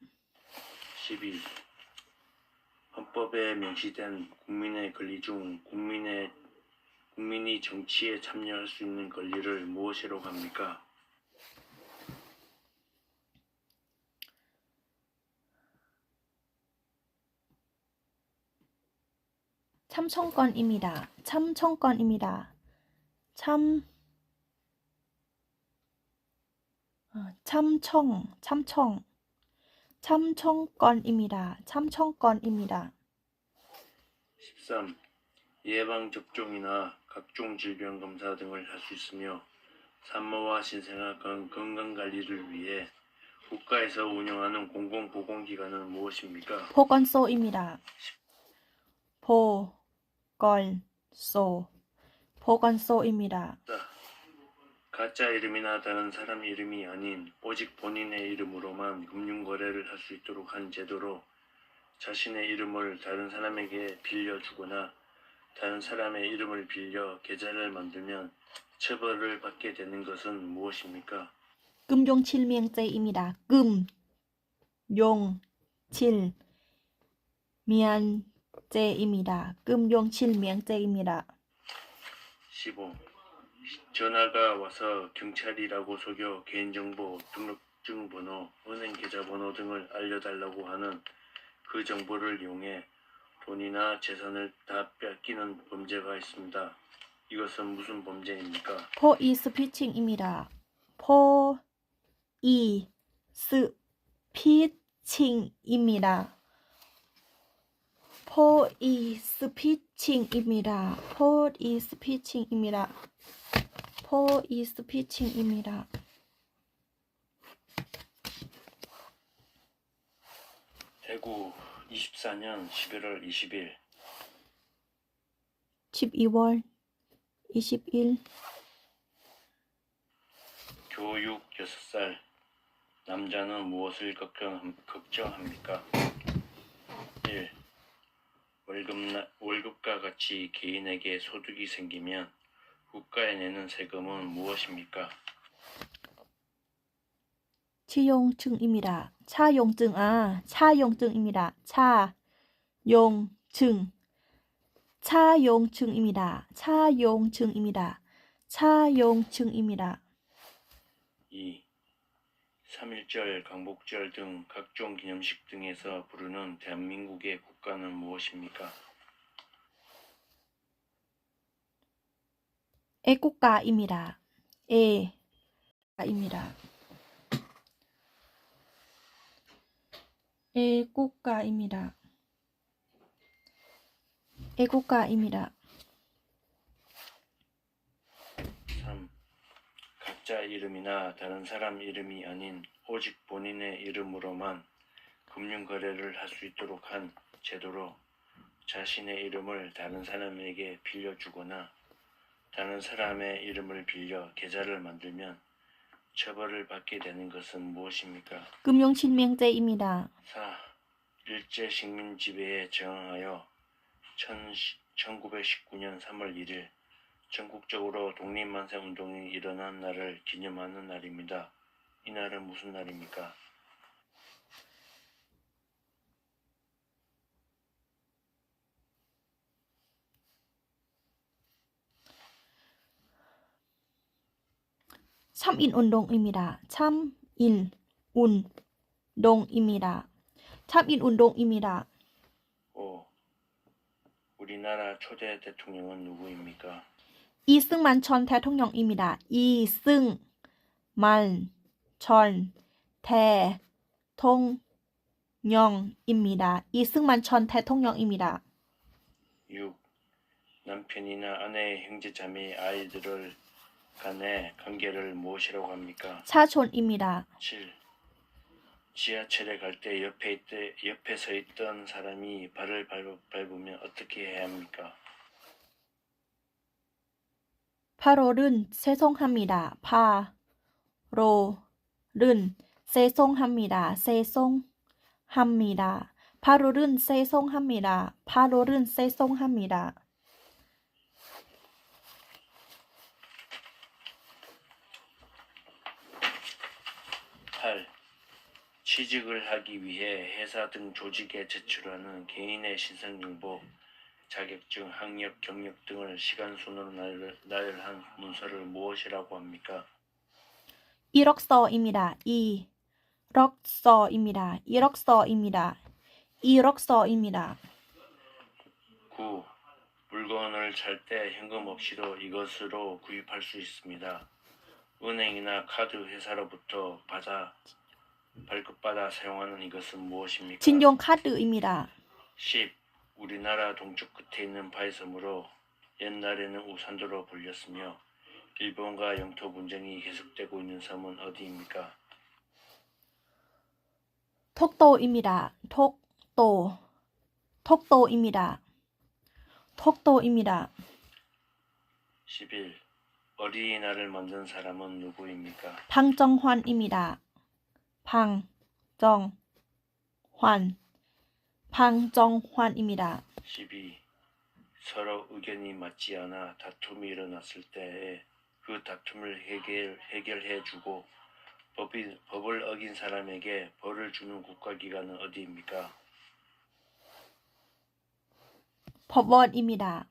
12. 헌법에 명시된 국민의 권리 중 국민이 정치에 참여할 수 있는 권리를 무엇이라고 합니까? 참청권입니다. 참청권입니다. 참청권입니다. 참청권입니다. 13. 예방접종이나 각종 질병검사 등을 할 수 있으며 산모와 신생아 건강관리를 위해 국가에서 운영하는 공공보건기관은 무엇입니까? 보건소입니다. 보건소입니다. 가짜 이름이나 다른 사람 이름이 아닌 오직 본인의 이름으로만 금융거래를 할 수 있도록 한 제도로 자신의 이름을 다른 사람에게 빌려주거나 다른 사람의 이름을 빌려 계좌를 만들면 처벌을 받게 되는 것은 무엇입니까? 금융실명죄입니다. 금융실명죄입니다. 15. 전화가 와서 경찰이라고 속여 개인정보, 등록증 번호, 은행 계좌번호 등을 알려달라고 하는 그 정보를 이용해 돈이나 재산을 다 뺏기는 범죄가 있습니다. 이것은 무슨 범죄입니까? 포이스피칭입니다. 포이스피칭입니다. 포이스피칭입니다. 포이스피칭입니다. 포이스피칭입니다. 대구 24년 11월 20일 12월 20일 교육 6살 남자는 무엇을 걱정합니까? 1. 월급과 같이 개인에게 소득이 생기면 국가에 내는 세금은 무엇입니까? 차용증입니다. 차용증입니다. 차용증입니다. 2. 3.1절, 광복절 등 각종 기념식 등에서 부르는 대한민국의 국가는 무엇입니까? 애국가입니다. 애국가입니다. 3. 가짜 이름이나 다른 사람 이름이 아닌 오직 본인의 이름으로만 금융 거래를 할 수 있도록 한 제도로 자신의 이름을 다른 사람에게 빌려주거나 다른 사람의 이름을 빌려 계좌를 만들면 처벌을 받게 되는 것은 무엇입니까? 금융실명제입니다. 4. 일제 식민 지배에 저항하여 1919년 3월 1일 전국적으로 독립만세 운동이 일어난 날을 기념하는 날입니다. 이 날은 무슨 날입니까? 참인운동입니다. 참인운동입니다. 참인운동입니다. 5. 우리나라 초대 대통령은 누구입니까? 이승만 전 대통령입니다. 이승만 전 대통령입니다. 이승만 전 대통령입니다. 6. 남편이나 아내, 형제, 자매, 아이들을 간의 관계를 무엇이라고 합니까? 사촌입니다. 7. 지하철에 갈 때 옆에 서 있던 사람이 발을 밟으면 어떻게 해야 합니까? 8월은 죄송합니다. 8월은 죄송합니다. 죄송합니다. 8월은 죄송합니다. 8월은 죄송합니다. 8. 취직을 하기 위해 회사 등 조직에 제출하는 개인의 신상정보, 자격증, 학력, 경력 등을 시간 순으로 나열한 문서를 무엇이라고 합니까? 이력서입니다. 이력서입니다. 이력서입니다. 이력서입니다. 9. 물건을 살 때 현금 없이도 이것으로 구입할 수 있습니다. 은행이나 카드 회사로부터 발급받아 사용하는 이것은 무엇입니까? 신용카드입니다. 10. 우리나라 동쪽 끝에 있는 바위섬으로 옛날에는 우산도로 불렸으며 일본과 영토 분쟁이 계속되고 있는 섬은 어디입니까? 톡도입니다. 톡도입니다. 톡도입니다. 11. 어린이날을 만든 사람은 누구입니까? 방정환입니다. 방정환입니다. 12. 서로 의견이 맞지 않아 다툼이 일어났을 때에 그 다툼을 해결해주고 법을 어긴 사람에게 벌을 주는 국가기관은 어디입니까? 법원입니다.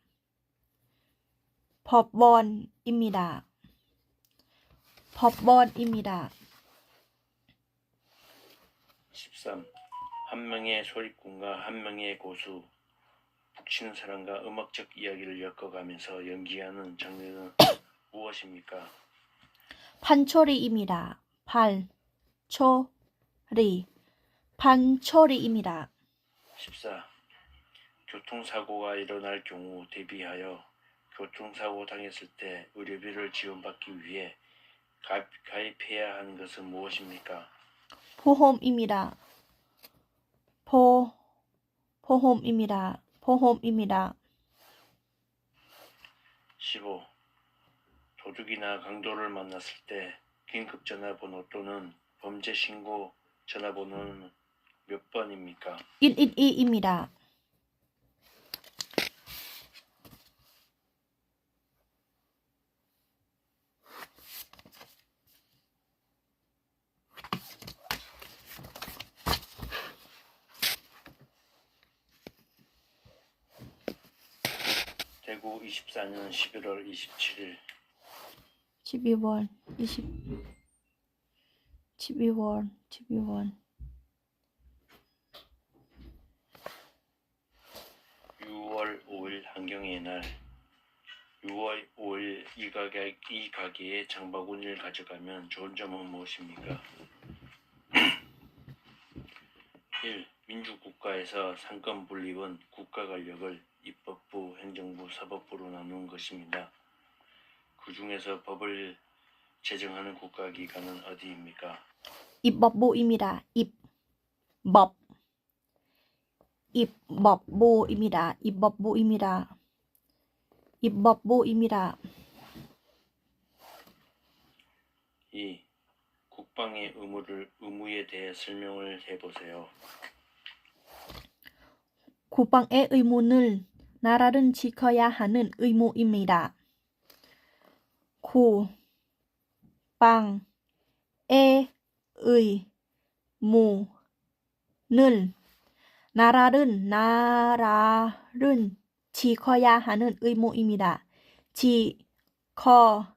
법원입니다. 법원입니다. 13. 한 명의 소리꾼과 한 명의 고수, 북치는 사람과 음악적 이야기를 엮어가면서 연기하는 장르는 무엇입니까? 판초리입니다. 판초리입니다. 14. 교통사고가 일어날 경우 대비하여 교통사고 당했을 때 의료비를 지원받기 위해 가입해야 하는 것은 무엇입니까? 보험입니다. 보험입니다. 15. 도둑이나 강도를 만났을 때 긴급 전화번호 또는 범죄 신고 전화번호는 몇 번입니까? 112입니다. 대구 24년 11월 27일 12월 6월 5일 한경의 날 6월 5일 이 가게에 장바구니를 가져가면 좋은 점은 무엇입니까? 1. 민주국가에서 상권 분립은 국가 권력을 입법부, 행정부, 사법부로 나누는 것입니다. 그 중에서 법을 제정하는 국가기관은 어디입니까? 입법부입니다. 입법. 입법부입니다. 입법부입니다. 입법부입니다. 2. 국방의 의무에 대해 설명을 해보세요. 국방의 의무는 나라는 지켜야 하는 의무입니다. 국방의 의무는 나라는 지켜야 하는 의무입니다. 지켜야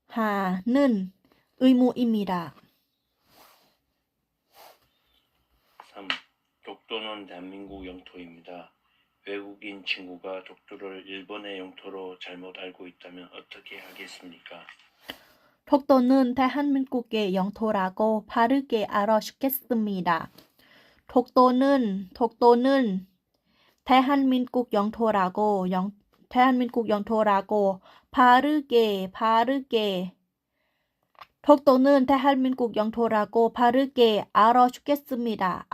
하는 의무입니다. 3. 독도는 대한민국 영토입니다. 외국인 친구가 독도를 일본의 영토로 잘못 알고 있다면 어떻게 하겠습니까? 독도는 대한민국의 영토라고 바르게 알아주겠습니다. 독도는 대한민국 영토라고 바르게 독도는 대한민국 영토라고 바르게 알아주겠습니다.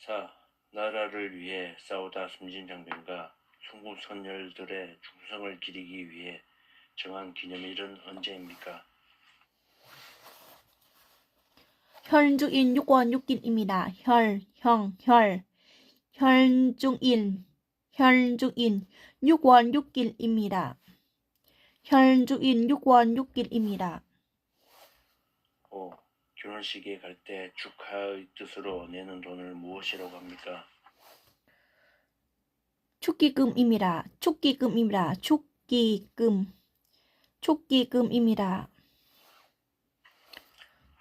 4. 나라를 위해 싸우다 숨진 장병과 순국선열들의 충성을 기리기 위해 정한 기념일은 언제입니까? 현주인 6월 6일입니다. 현주인 6월 6일입니다. 현주인 6월 6일입니다. 5. 결혼식에 갈 때 축하의 뜻으로 내는 돈을 무엇이라고 합니까? 축기금입니다.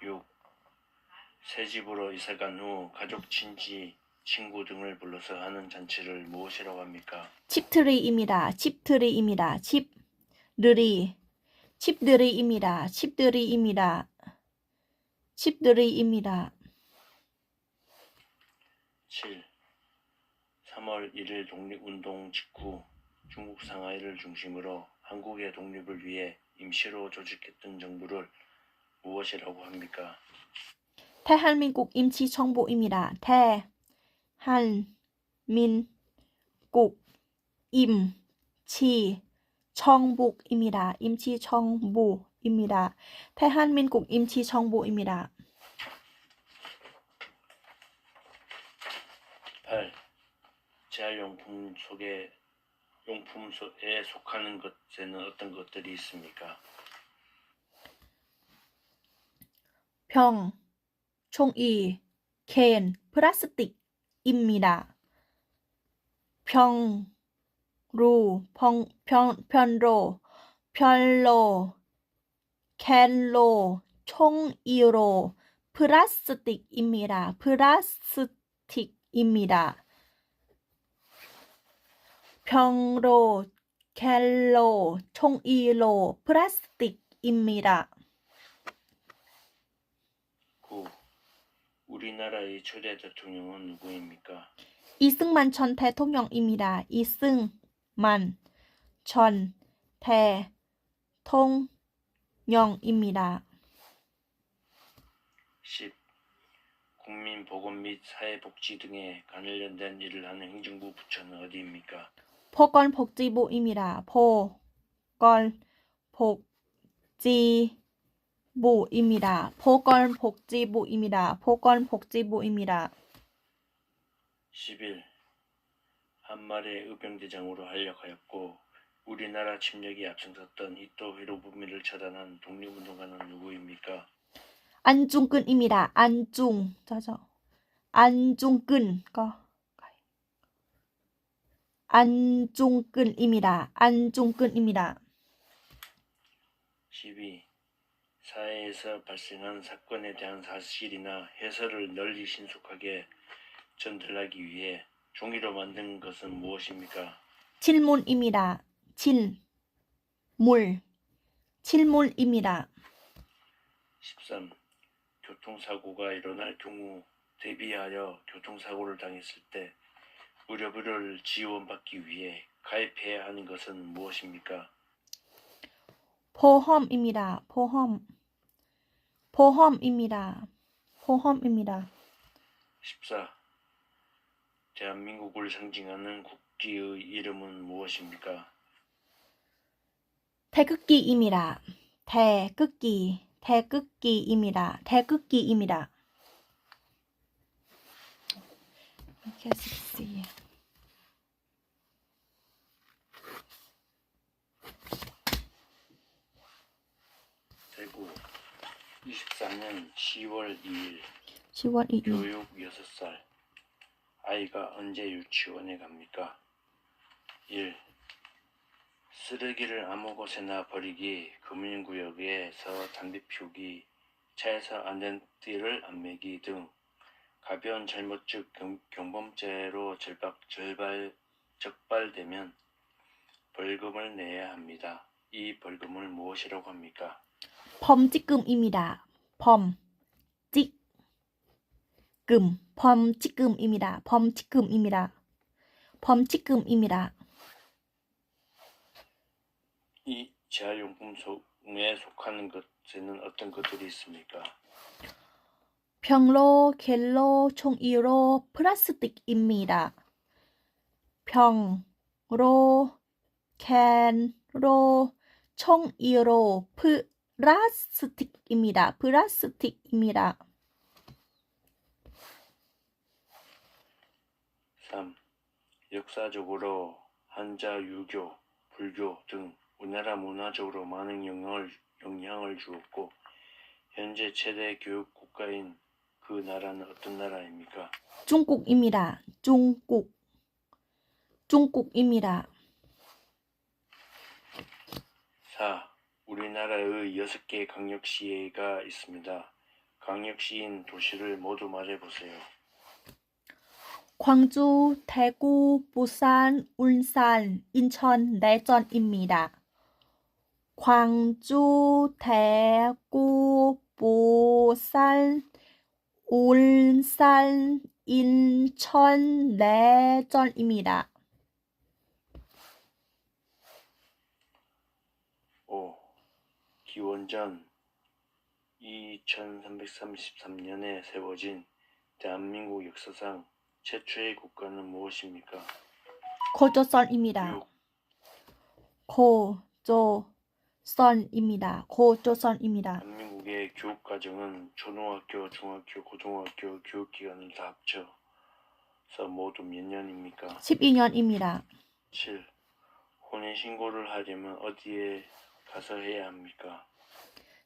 6. 새 집으로 이사간 후 가족, 친지, 친구 등을 불러서 하는 잔치를 무엇이라고 합니까? 집들이입니다. 집들이입니다. 7. 3월 1일 독립운동 직후 중국 상하이를 중심으로 한국의 독립을 위해 임시로 조직했던 정부를 무엇이라고 합니까? 대한민국 임시정부입니다. 대한민국 임시정부입니다. 대한민국 임시정부입니다. 8. 재활용품 에 속하는 것에는 어떤 것들이 있습니까? 병, 종이, 캔, 플라스틱입니다. 별로, 캔로, 종이로, 플라스틱입니다. 병로, 캔로, 종이로, 플라스틱입니다. 9. 우리나라의 초대 대통령은 누구입니까? 이승만 전 대통령입니다. 이승만 전 대통령입니다. 10. 국민보건 및 사회복지 등에 관련된 일을 하는 행정부 부처는 어디입니까? 보건복지부입니다. 보건복지부입니다. 11. 한말의 의병대장으로 활약하였고 우리나라 침략에 앞장섰던 이토 히로부미를 처단한 독립운동가는 누구입니까? 안중근입니다. 안중근입니다. 12. 사회에서 발생한 사건에 대한 사실이나 해설을 널리 신속하게 전달하기 위해 종이로 만든 것은 무엇입니까? 질문입니다. 질문입니다. 13. 교통사고가 일어날 경우 대비하여 교통사고를 당했을 때 의료비를 지원받기 위해 가입해야 하는 것은 무엇입니까? 보험입니다. 보험입니다. 보험입니다. 14. 대한민국을 상징하는 국기의 이름은 무엇입니까? 태극기입니다. 태극기입니다. 태극기입니다. 이렇게 14. 대구 24년 10월 2일 10월 2일. 교육 6살 아이가 언제 유치원에 갑니까? 1. 쓰레기를 아무 곳에나 버리기, 금융구역에서 담배 피우기, 차에서 안전띠를 안 매기 등 가벼운 잘못 즉 경범죄로 적발되면 벌금을 내야 합니다. 이 벌금을 무엇이라고 합니까? 범칙금입니다. 범칙금입니다. 범칙금입니다. 이 재활용품에 속하는 것에는 어떤 것들이 있습니까? 병로, 갤로, 종이로, 플라스틱입니다. 병로, 캔로, 종이로, 플라스틱입니다. 3. 역사적으로 한자, 유교, 불교 등 우리나라 문화적으로 많은 영향을 주었고 현재 최대 교육 국가인 그 나라는 어떤 나라입니까? 중국입니다. 중국입니다. 4. 우리나라의 6개 광역시가 있습니다. 광역시인 도시를 모두 말해보세요. 광주, 대구, 부산, 울산, 인천, 내전입니다. 광주, 대구, 부산, 울산, 인천, 내전입니다. 5. 기원전 2333년에 세워진 대한민국 역사상 최초의 국가는 무엇입니까? 고조선입니다. 6. 고조선입니다. 대한민국의 교육과정은 초등학교, 중학교, 고등학교 교육기관을 다 합쳐서 모두 몇 년입니까? 12년입니다. 7. 혼인신고를 하려면 어디에 가서 해야 합니까?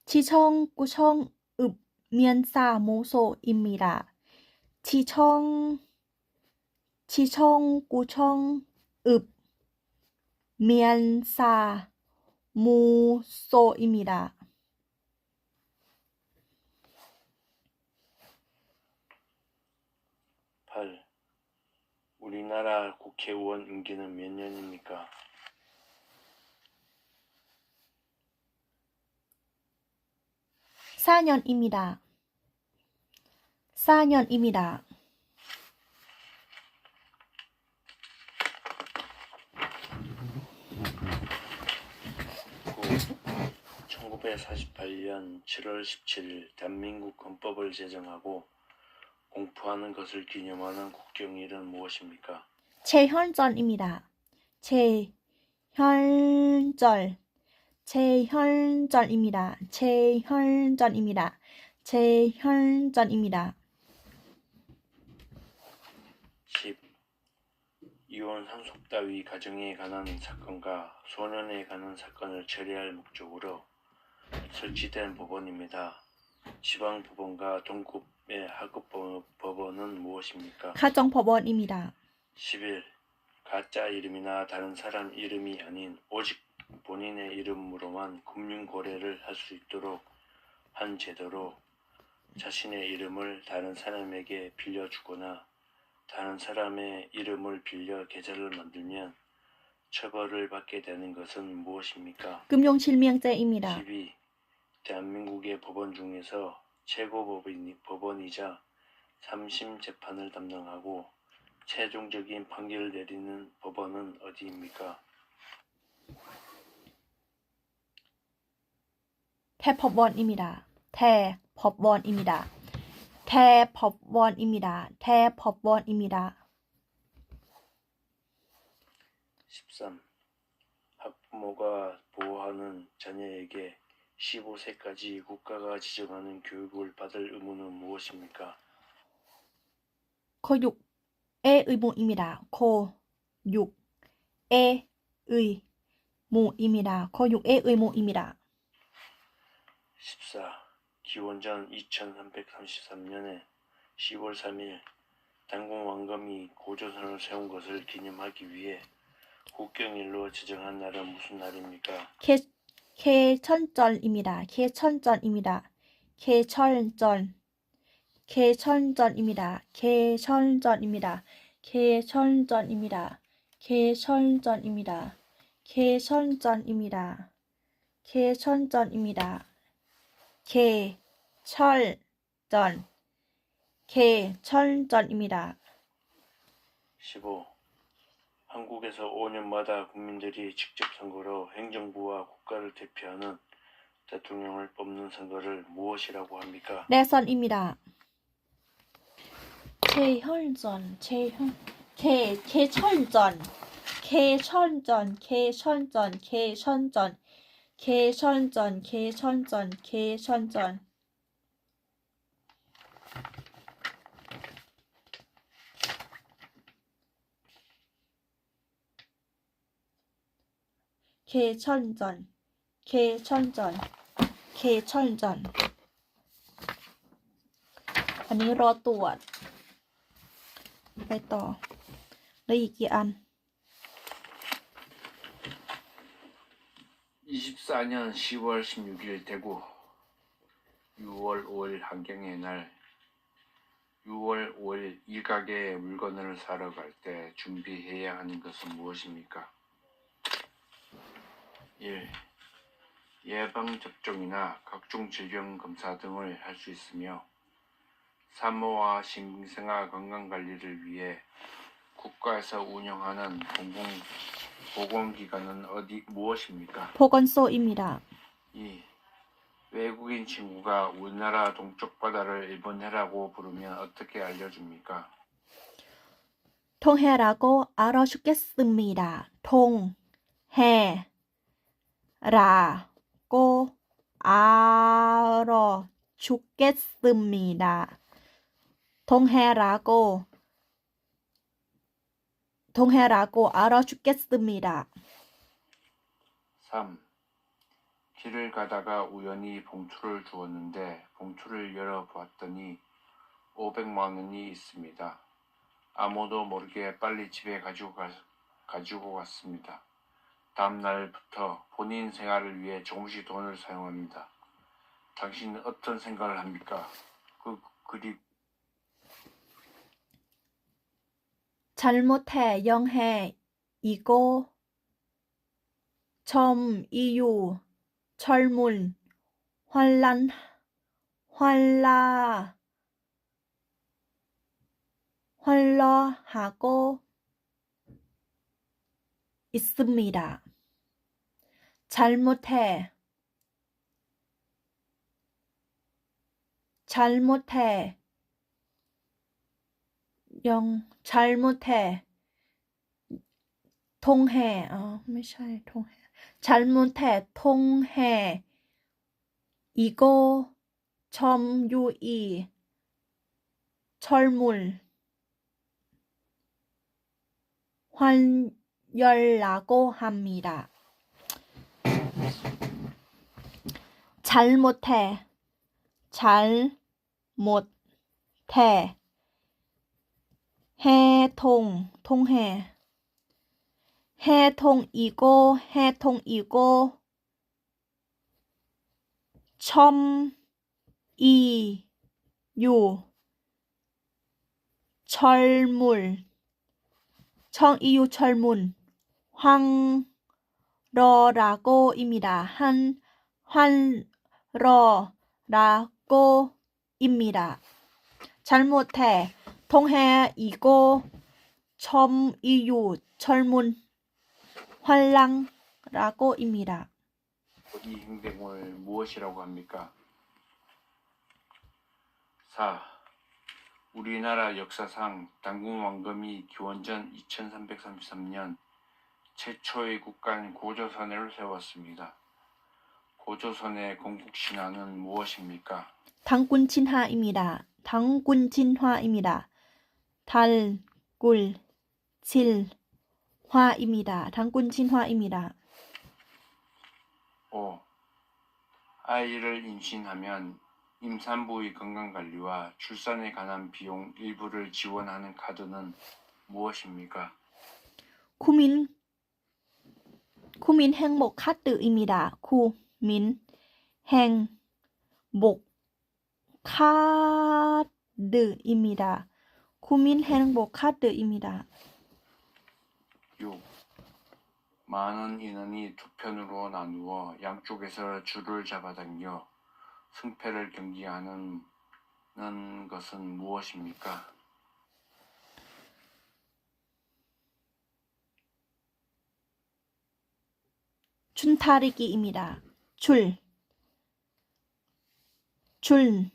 지청구청 읍면사무소입니다. 지청구청 읍면사무소입니다. 8. 우리나라 국회의원 임기는 몇 년입니까? 4년입니다. 4년입니다. 1948년 7월 17일 대한민국 헌법을 제정하고 공포하는 것을 기념하는 국경일은 무엇입니까? 재헌절입니다. 재헌절입니다. 10. 이혼 상속 따위 가정에 관한 사건과 소년에 관한 사건을 처리할 목적으로 설치된 법원입니다. 지방법원과 동급의 하급 법원은 무엇입니까? 가정법원입니다. 11. 가짜 이름이나 다른 사람 이름이 아닌 오직 본인의 이름으로만 금융거래를 할 수 있도록 한 제도로 자신의 이름을 다른 사람에게 빌려주거나 다른 사람의 이름을 빌려 계좌를 만들면 처벌을 받게 되는 것은 무엇입니까? 금융실명죄입니다. 12. 대한민국의 법원 중에서 최고 법원이자 3심 재판을 담당하고 최종적인 판결을 내리는 법원은 어디입니까? 대법원입니다. 대법원입니다. 대법원입니다. 대법원입니다. 13. 학부모가 보호하는 자녀에게 15세까지 국가가 지정하는 교육을 받을 의무는 무엇입니까? 교육의 의무입니다. 교육의 의무입니다. 교육의 의무입니다. 14. 기원전 2333년에 10월 3일 단공 왕검이 고조선을 세운 것을 기념하기 위해 국경일로 지정한 날은 무슨 날입니까? 개천절입니다. 개천절입니다. 개천절. 개천절입니다. 개천절입니다. 개천절입니다. 개천절입니다. 개천절입니다. 개천절입니다. 개천절. 개천절입니다. 15. 한국에서 5년마다 국민들이 직접 선거로 행정부와 국가를 대표하는 대통령을 뽑는 선거를 무엇이라고 합니까? 내선입니다. 개천절. 개천절. 개천절. 개천절. 개천절. 개천절. 개천절. 개천절. 개천절. 개천절. 개천절. อันนี้รอตรวจไปต่อแล้วอีกกี่อัน 24년 10월 16일 대구 6월 5일 한경의 날 6월 5일 일가게에 물건을 사러 갈 때 준비해야 하는 것은 무엇입니까? 1. 예방접종이나 각종 질병 검사 등을 할 수 있으며 산모와 신생아 건강관리를 위해 국가에서 운영하는 공공보건기관은 무엇입니까? 보건소입니다. 2. 외국인 친구가 우리나라 동쪽 바다를 일본해라고 부르면 어떻게 알려줍니까? 통해라고 알아주겠습니다. 통해라고 알아주겠습니다. 통해라고 알아주겠습니다. 3. 길을 가다가 우연히 봉투를 주었는데 봉투를 열어보았더니 500만 원이 있습니다. 아무도 모르게 빨리 집에 가지고 갔습니다. 다음 날부터 본인 생활을 위해 조금씩 돈을 사용합니다. 당신은 어떤 생각을 합니까? 그리고 잘못해 영해 이거 점 이유 철문 환라하고 있습니다. 잘못해 통해 ไม่ใช่ 통해 잘못해 통해 이거 점유이 철물 환열라고 합니다. 잘못해 통해 해통이고 첨이유 철문 환러라고입니다. 환러라고입니다. 잘못해 통해 이거 점 이유 젊은 환랑라고입니다. 이 행동을 무엇이라고 합니까? 4. 우리나라 역사상 당군 왕검이 기원전 2333년 최초의 국가인 고조선을 세웠습니다. 고조선의 건국 신화는 무엇입니까? 당군 진화입니다. 당군 진화입니다. 달굴 질화입니다. 당군 진화입니다. 5. 아이를 임신하면 임산부의 건강관리와 출산에 관한 비용 일부를 지원하는 카드는 무엇입니까? 구민 행복 카드입니다. 구민 행복 카드입니다. 구민 행복 카드입니다. 6. 많은 인원이 두 편으로 나누어 양쪽에서 줄을 잡아당겨 승패를 경기하는 것은 무엇입니까? 줄다리기입니다. 줄다리기입니다.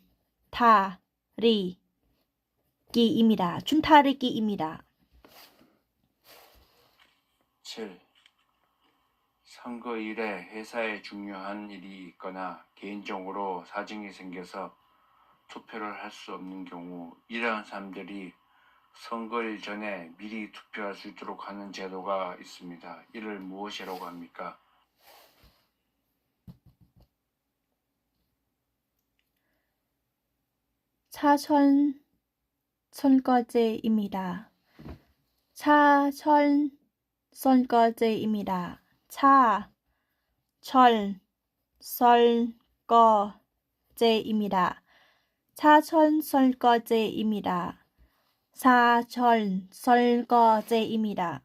줄다리기입니다. 7. 선거일에 회사에 중요한 일이 있거나 개인적으로 사정이 생겨서 투표를 할 수 없는 경우 이러한 사람들이 선거일 전에 미리 투표할 수 있도록 하는 제도가 있습니다. 이를 무엇이라고 합니까? 사전 선거제입니다. 사전 선거제입니다. 사전 선거제입니다. 사전 선거제입니다. 사전 선거제입니다.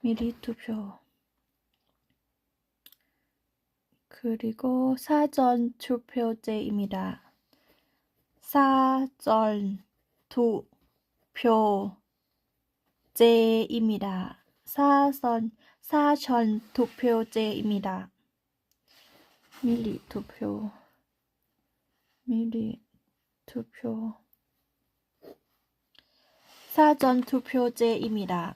미리 투표. 그리고 사전 투표제입니다. 사전 투표제입니다. 사전 투표제입니다. 미리 투표. 사전 투표제입니다.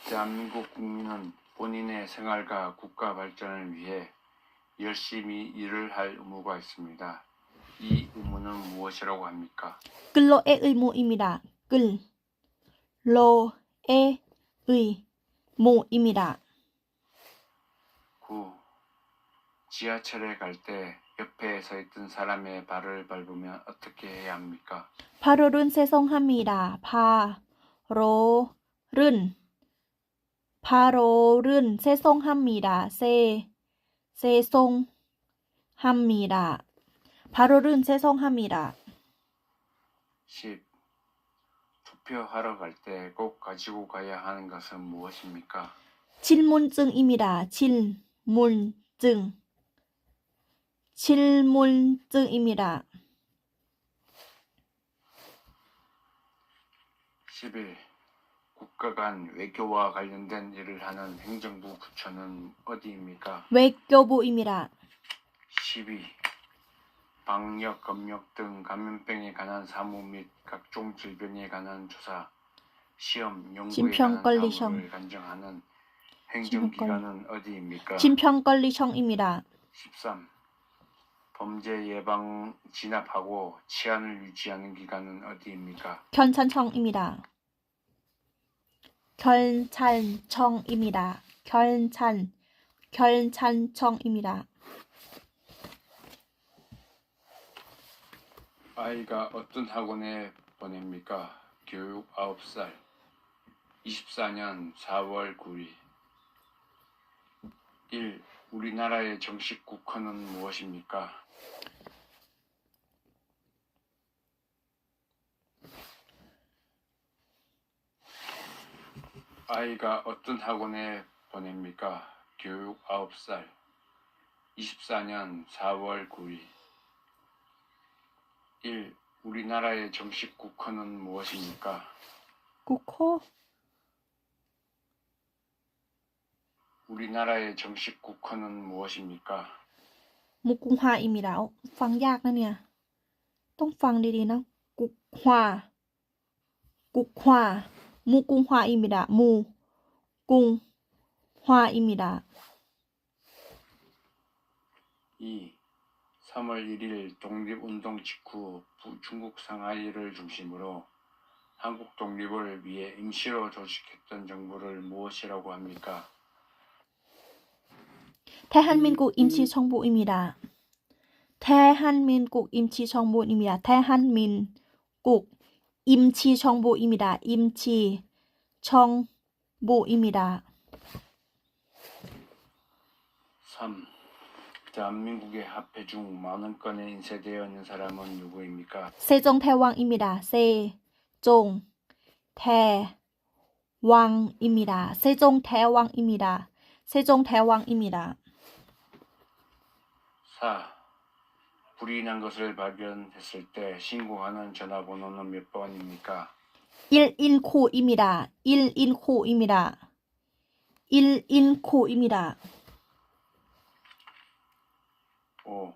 대한민국 국민은 본인의 생활과 국가 발전을 위해 열심히 일을 할 의무가 있습니다. 이 의무는 무엇이라고 합니까? 근로의 의무입니다. 근로의 의무입니다. 9. 지하철에 갈 때 옆에 서 있던 사람의 발을 밟으면 어떻게 해야 합니까? 발효른 세송합니다. 발효른 세송합니다. 세송합니다. 발효른 세송합니다. 10. 투표하러 갈 때 꼭 가지고 가야 하는 것은 무엇입니까? 질문증입니다. 질문증입니다. 11. 국가 간 외교와 관련된 일을 하는 행정부 부처는 어디입니까? 외교부입니다. 12. 방역, 검역 등 감염병에 관한 사무 및 각종 질병에 관한 조사, 시험, 연구에 관한 사무를 관정하는 행정기관은 어디입니까? 진평관리청입니다. 13. 범죄 예방, 진압하고 치안을 유지하는 기관은 어디입니까? 경찰청입니다. 경찰청입니다. 아이가 어떤 학원에 보냅니까? 교육 9살. 24년 4월 9일. 1. 우리나라의 정식 국어는 무엇입니까? 아이가 어떤 학원에 보냅니까? 교육 9살. 24년 4월 9일. 1. 우리나라의 정식 국어는 무엇입니까? 국호 우리나라의 정식 국어는 무엇입니까? 무궁화입니다. ฟังยากนะเนี่ย ต้องฟังดีๆนะ กุกฮวา กุกฮวา มูกุงฮวาอิมิดะ มู กุงฮวาอิมิดะ 2. 3월 1일 독립운동 직후 중국 상하이를 중심으로 한국 독립을 위해 임시로 조직했던 정부를 무엇이라고 합니까? 대한민국 임시정부입니다. 대한민국 임시정부입니다. 대한민국 임시정부입니다. 임시정부입니다. 3. 대한민국의 화폐 중 많은 건에 인쇄되어 있는 사람은 누구입니까? 세종대왕입니다. 세종대왕입니다. 세종대왕입니다. 세종대왕입니다. 4. 불이 난 것을 발견했을 때 신고하는 전화번호는 몇 번입니까? 119입니다. 119입니다. 119입니다. 5.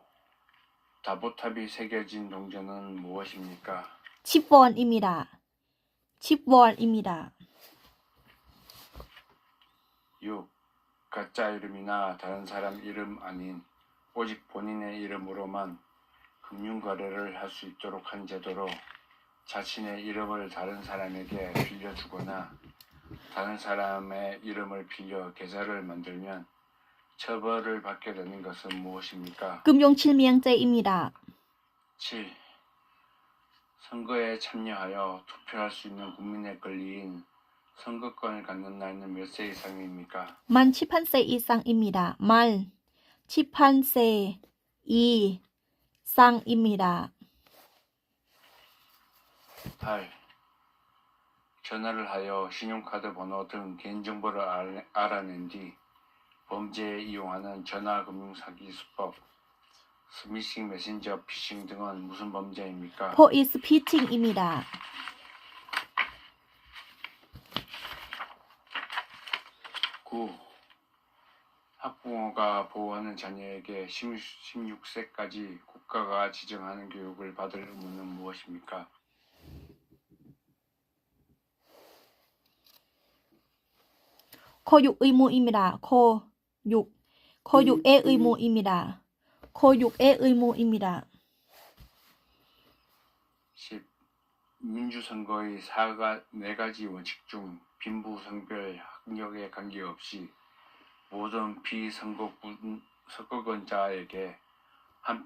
다보탑이 새겨진 동전은 무엇입니까? 10원입니다. 10원입니다. 6. 가짜 이름이나 다른 사람 이름 아닌 오직 본인의 이름으로만 금융거래를 할 수 있도록 한 제도로 자신의 이름을 다른 사람에게 빌려주거나 다른 사람의 이름을 빌려 계좌를 만들면 처벌을 받게 되는 것은 무엇입니까? 금융실명제입니다. 7. 선거에 참여하여 투표할 수 있는 국민의 권리인 선거권을 갖는 나이는 몇 세 이상입니까? 만 18세 이상입니다. 만 18세 이상입니다. 8. 전화를 하여 신용카드 번호 등 개인정보를 알아낸 뒤 범죄에 이용하는 전화금융사기 수법, 스미싱 메신저 피싱 등은 무슨 범죄입니까? 보이스피싱입니다. 9. 학부모가 보호하는 자녀에게 16세까지 국가가 지정하는 교육을 받을 의무는 무엇입니까? 코육 의무입니다. 코육의 의무입니다. 코육의 의무입니다. 10. 민주선거의 4가지 원칙 중 빈부, 성별, 학력에 관계없이 모든 비선거권자에게 한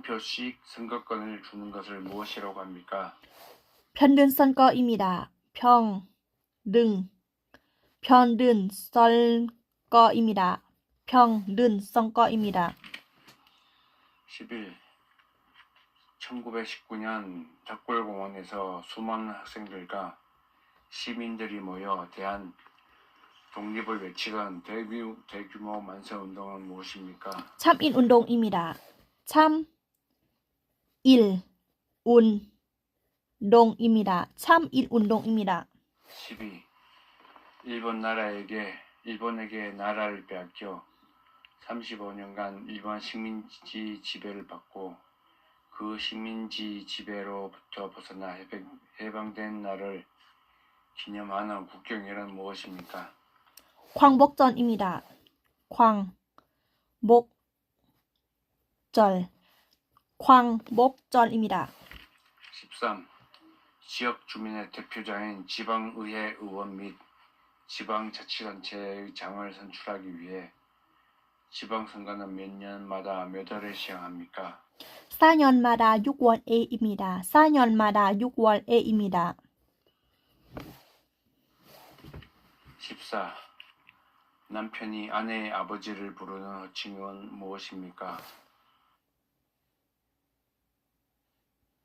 표씩 선거권을 주는 것을 무엇이라고 합니까? 편든 선거입니다. 편든 선거입니다. 편든 선거입니다. 11. 1919년 덕골공원에서 수많은 학생들과 시민들이 모여 대한 독립을 외치던 대규모 만세운동은 무엇입니까? 참일운동입니다. 참일운동입니다. 참일운동입니다. 12. 일본에게 나라를 빼앗겨 35년간 일본 식민지 지배를 받고 그 식민지 지배로부터 벗어나 해방된 날을 기념하는 국경일은 무엇입니까? 광복절입니다. 광복절입니다. 13. 지역 주민의 대표자인 지방의회 의원 및 지방자치단체의 장을 선출하기 위해 지방선거는 몇 년마다 몇 월에 시행합니까? 4년마다 6월 A입니다. 4년마다 6월 A입니다. 14. 남편이 아내의 아버지를 부르는 호칭은 무엇입니까?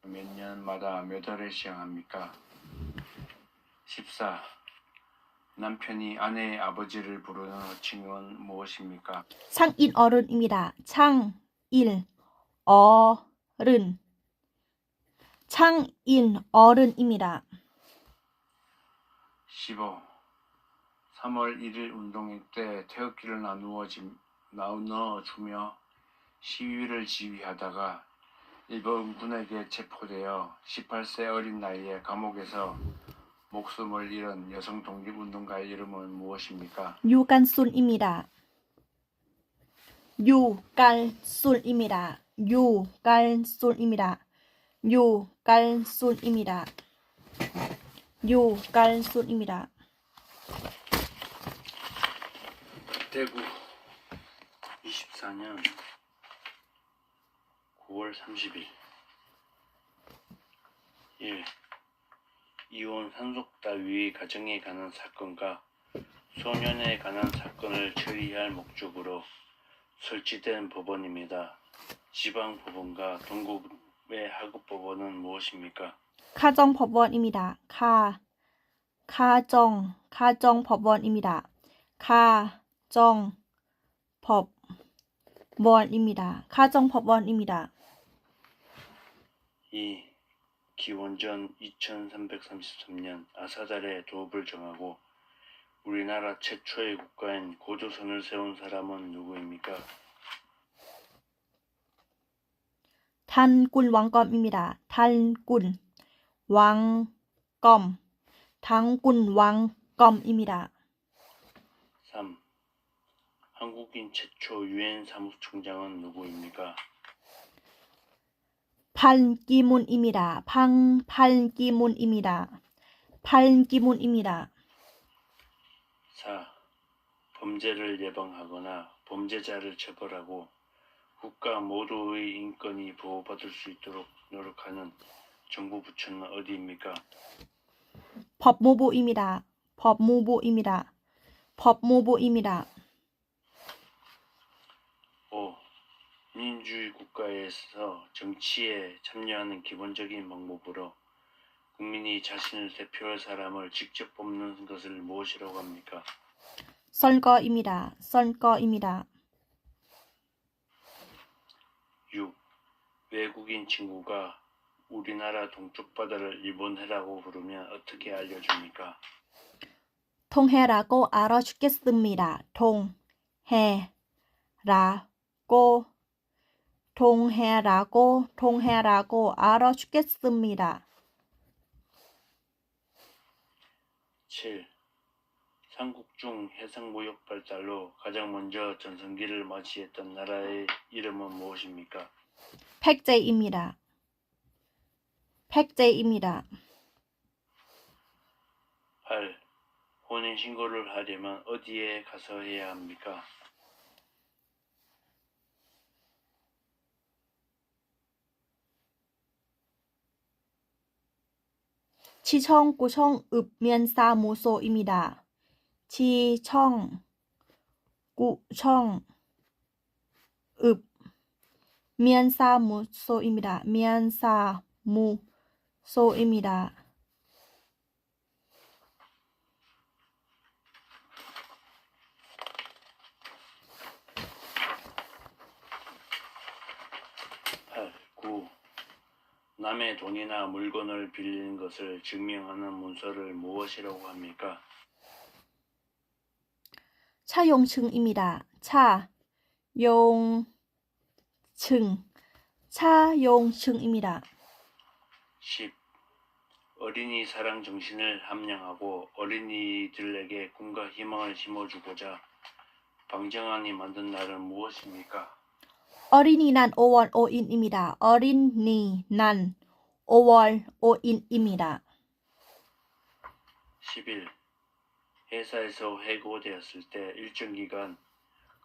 몇 년마다 몇 월에 시행합니까? 14. 남편이 아내의 아버지를 부르는 호칭은 무엇입니까? 창인 어른입니다. 창일 어른. 창인 어른입니다. 15. 3월 1일 운동회 때 태극기를 나눠주며 시위를 지휘하다가 일본군에게 체포되어 18세 어린 나이에 감옥에서 목숨을 잃은 여성 독립운동가의 이름은 무엇입니까? 유간순입니다. 유갈순입니다. 유갈순입니다. 유갈순입니다. 유갈순입니다. 대구 24년 9월 30일 1. 이혼 상속 따위의 가정에 관한 사건과 소년에 관한 사건을 처리할 목적으로 설치된 법원입니다. 지방법원과 동국의 하급법원은 무엇입니까? 가정법원입니다. 가정법원입니다. 가정법원입니다. 2. 기원전 2333년 아사달의 도읍을 정하고 우리나라 최초의 국가인 고조선을 세운 사람은 누구입니까? 단군 왕검입니다. 단군 왕검입니다. 3. 한국인 최초 유엔 사무총장은 누구입니까? 판기문입니다. 판기문입니다. 4. 범죄를 예방하거나 범죄자를 처벌하고 국가 모두의 인권이 보호받을 수 있도록 노력하는 정부 부처는 어디입니까? 법무부입니다. 5. 민주주의 국가에서 정치에 참여하는 기본적인 방법으로 국민이 자신을 대표할 사람을 직접 뽑는 것을 무엇이라고 합니까? 선거입니다. 6. 외국인 친구가 우리나라 동쪽 바다를 일본해라고 부르면 어떻게 알려줍니까? 통해라고 알아주겠습니다. 통해라고 알아주겠습니다. 7. 삼국중 해상무역 발달로 가장 먼저 전성기를 맞이했던 나라의 이름은 무엇입니까? 백제입니다. 8. 혼인신고를 하려면 어디에 가서 해야 합니까? 지청구청 읍면사무소입니다. 지청구청 읍면사무소입니다. 면사무소입니다. 8. 9. 남의 돈이나 물건을 빌리는 것을 증명하는 문서를 무엇이라고 합니까? 차용증입니다. 차용증입니다. 10. 어린이 사랑 정신을 함양하고 어린이들에게 꿈과 희망을 심어주고자 방정환이 만든 날은 무엇입니까? 어린이날 5월 5일입니다. 어린이날 5월 5일입니다. 11. 회사에서 해고되었을 때 일정 기간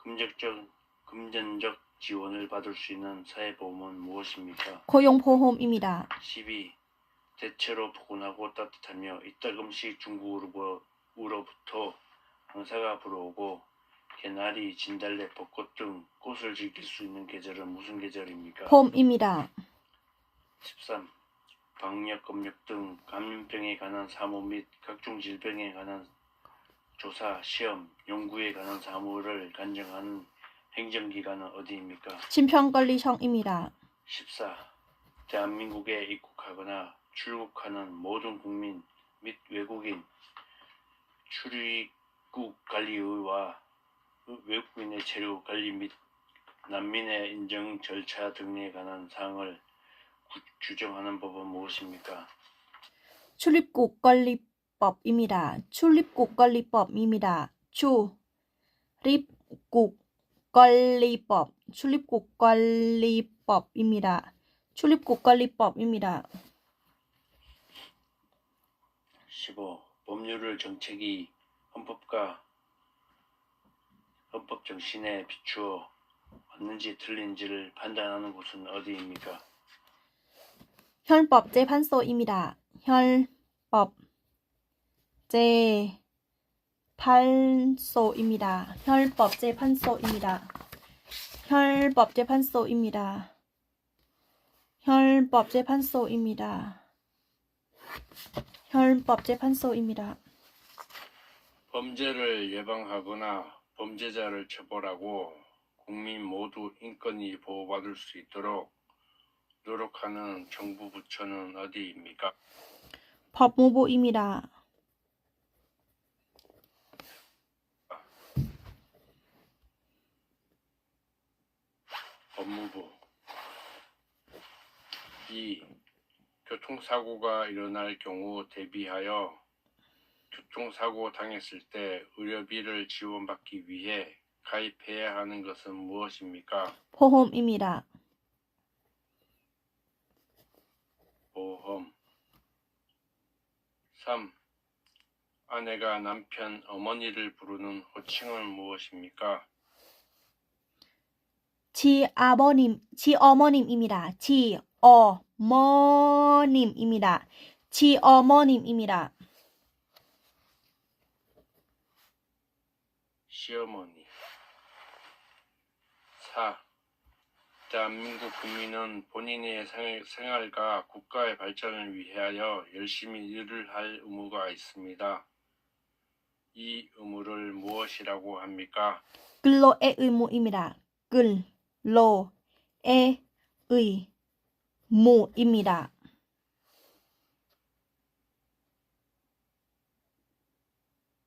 금전적 지원을 받을 수 있는 사회보험은 무엇입니까? 고용보험입니다. 12. 대체로 포근하고 따뜻하며 이따금씩 중국으로부터 황사가 불어오고 개나리, 진달래, 벚꽃 등 꽃을 즐길 수 있는 계절은 무슨 계절입니까? 봄입니다. 13. 방역, 검역 등 감염병에 관한 사무 및 각종 질병에 관한 조사, 시험, 연구에 관한 사무를 관장하는 행정기관은 어디입니까? 진평관리청입니다. 14. 대한민국에 입국하거나 출국하는 모든 국민 및 외국인, 출입국 관리의와 외국인의 체류 관리 및 난민의 인정 절차 등에 관한 사항을 규정하는 법은 무엇입니까? 출입국관리법입니다. 출입국관리법입니다. 출입국관리법. 출입국관리법입니다. 출입국관리법입니다. 15. 법률을 정책이 헌법 정신에 비추어 맞는지 틀린지를 판단하는 곳은 어디입니까? 헌법재판소입니다. 헌법재판소입니다. 헌법재판소입니다. 헌법재판소입니다. 헌법재판소입니다. 헌법재판소입니다. 범죄를 예방하거나 범죄자를 처벌하고 국민 모두 인권이 보호받을 수 있도록 노력하는 정부 부처는 어디입니까? 법무부입니다. 법무부. 2. 교통사고가 일어날 경우 대비하여 교통사고 당했을 때 의료비를 지원받기 위해 가입해야 하는 것은 무엇입니까? 보험입니다. 보험. 3. 아내가 남편, 어머니를 부르는 호칭은 무엇입니까? 지어머님입니다. 지어머님입니다. 지어머님입니다. 시어머니. 4. 대한민국 국민은 본인의 생활과 국가의 발전을 위하여 열심히 일을 할 의무가 있습니다. 이 의무를 무엇이라고 합니까? 근로의 의무입니다. 근로의 의무입니다.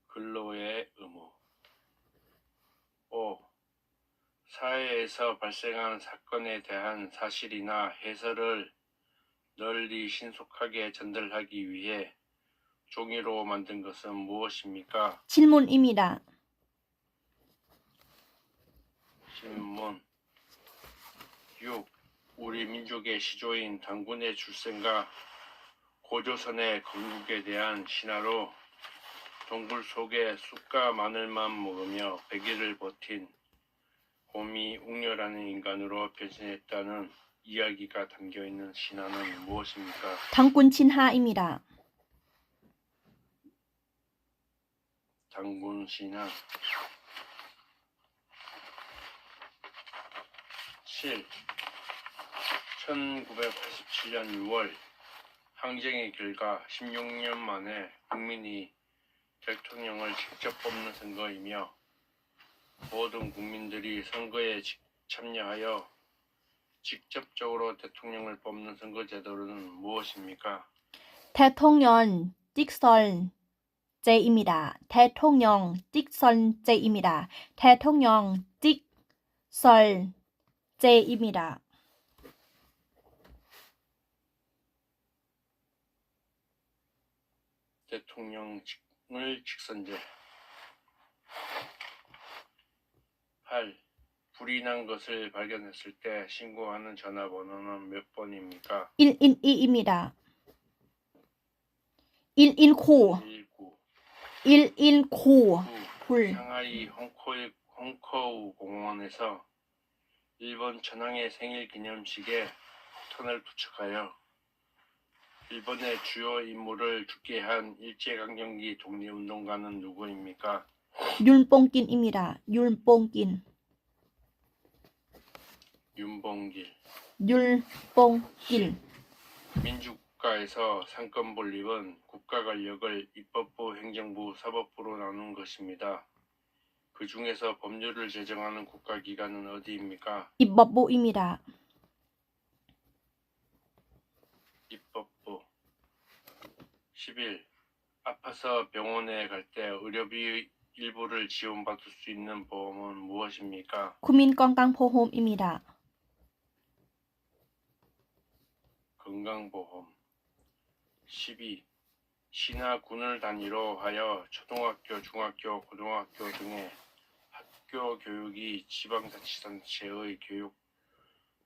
근로의 의무. 5. 사회에서 발생한 사건에 대한 사실이나 해설을 널리 신속하게 전달하기 위해 종이로 만든 것은 무엇입니까? 질문입니다. 신문. 6. 우리 민족의 시조인 당군의 출생과 고조선의 건국에 대한 신화로 동굴 속에 쑥과 마늘만 먹으며 100일을 버틴 곰이 웅녀라는 인간으로 변신했다는 이야기가 담겨있는 신화는 무엇입니까? 당군 진하입니다. 당군 신화. 7. 1987년 6월 항쟁의 결과 16년 만에 국민이 대통령을 직접 뽑는 선거이며 모든 국민들이 선거에 참여하여 직접적으로 대통령을 뽑는 선거 제도는 무엇입니까? 대통령 직선제입니다. 대통령 직선제입니다. 대통령 직선제입니다. 대통령을 직선제. 8. 불이 난 것을 발견했을 때 신고하는 전화번호는 몇 번입니까? 112입니다. 119. 119. 불. 상하이 홍커우 공원에서 일본 천황의 생일 기념식에 턴을 투척하여 일본의 주요 인물을 죽게 한 일제강점기 독립운동가는 누구입니까? 윤뽕긴입니다. 윤뽕긴. 윤봉길. 윤뽕길. 민주국가에서 상권 분립은 국가 권력을 입법부, 행정부, 사법부로 나눈 것입니다. 그 중에서 법률을 제정하는 국가기관은 어디입니까? 입법부입니다. 입법부. 11. 아파서 병원에 갈 때 의료비 일부를 지원받을 수 있는 보험은 무엇입니까? 국민건강보험입니다. 건강보험. 12. 시나 군을 단위로 하여 초등학교, 중학교, 고등학교 등의 학교 교육이 지방자치단체의 교육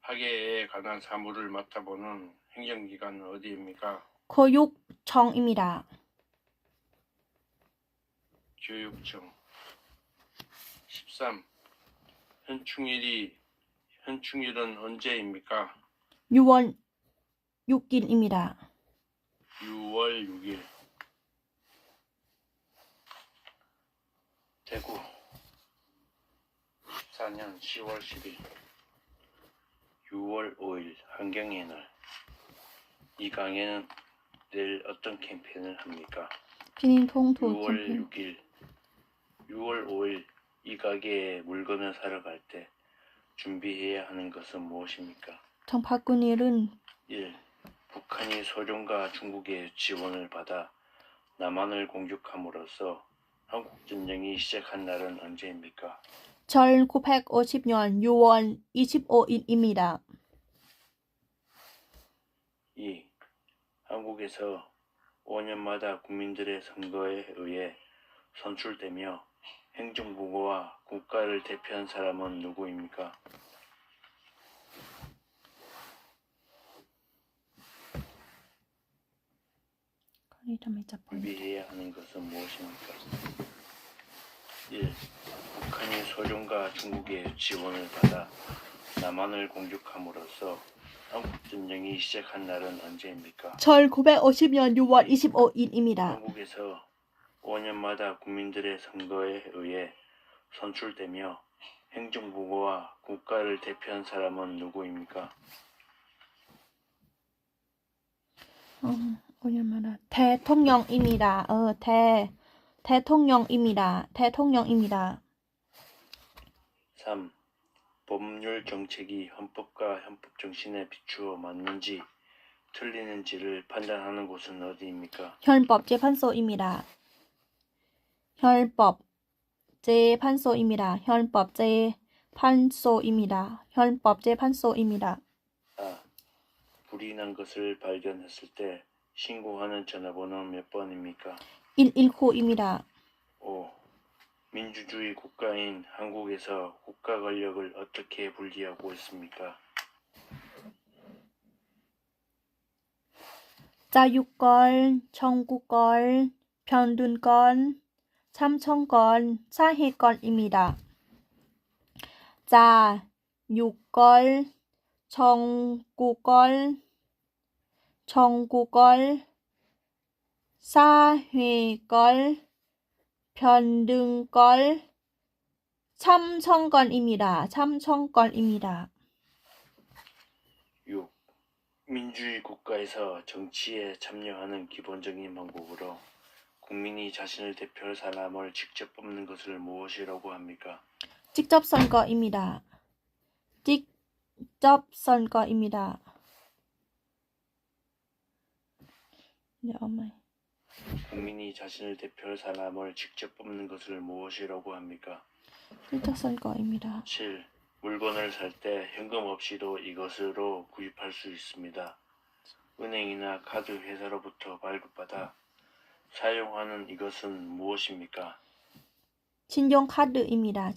학예에 관한 사무를 맡아보는 행정기관은 어디입니까? 교육청입니다. 교육청. 13. 현충일은 언제입니까? 6월 6일입니다. 6월 6일. 대구. 14년 10월 10일. 6월 5일 환경의 날. 이 강의는 내일 어떤 캠페인을 합니까? 6월 6일, 6월 5일 이 가게에 물건을 사러 갈 때 준비해야 하는 것은 무엇입니까? 정파군일은 1. 북한이 소련과 중국의 지원을 받아 남한을 공격함으로써 한국전쟁이 시작한 날은 언제입니까? 1950년 6월 25일입니다. 2. 한국에서 5년마다 국민들의 선거에 의해 선출되며 행정부와 국가를 대표한 사람은 누구입니까? 준비해야 하는 것은 무엇입니까? 1. 북한이 소련과 중국의 지원을 받아 남한을 공격함으로써 한국전쟁이 시작한 날은 언제입니까? 1950년 6월 25일입니다. 한국에서 5년마다 국민들의 선거에 의해 선출되며 행정부와 국가를 대표한 사람은 누구입니까? 5년마다 대통령입니다. 대통령입니다. 3. 법률 정책이 헌법과 헌법 정신에 비추어 맞는지 틀리는지를 판단하는 곳은 어디입니까? 헌법재판소입니다. 헌법재판소입니다. 4. 불이 난 것을 발견했을 때 신고하는 전화번호 몇 번입니까? 119입니다. 5. 민주주의 국가인 한국에서 국가 권력을 어떻게 분리하고 있습니까? 자유권, 청구권, 평등권, 참정권, 사회권입니다. 자유권, 청구권, 사회권, 평등권, 참정권입니다. 6. 민주주의 국가에서 정치에 참여하는 기본적인 방법으로 국민이 자신을 대표할 사람을 직접 뽑는 것을 무엇이라고 합니까? 직접 선거입니다. 국민이 자신을 대표할 사람을 직접 뽑는 것을 무엇이라고 합니까? 직접 선거입니다. 7. 물건을 살 때 현금 없이도 이것으로 구입할 수 있습니다. 은행이나 카드 회사로부터 발급받아 사용하는 이것은 무엇입니까? 신용카드입니다.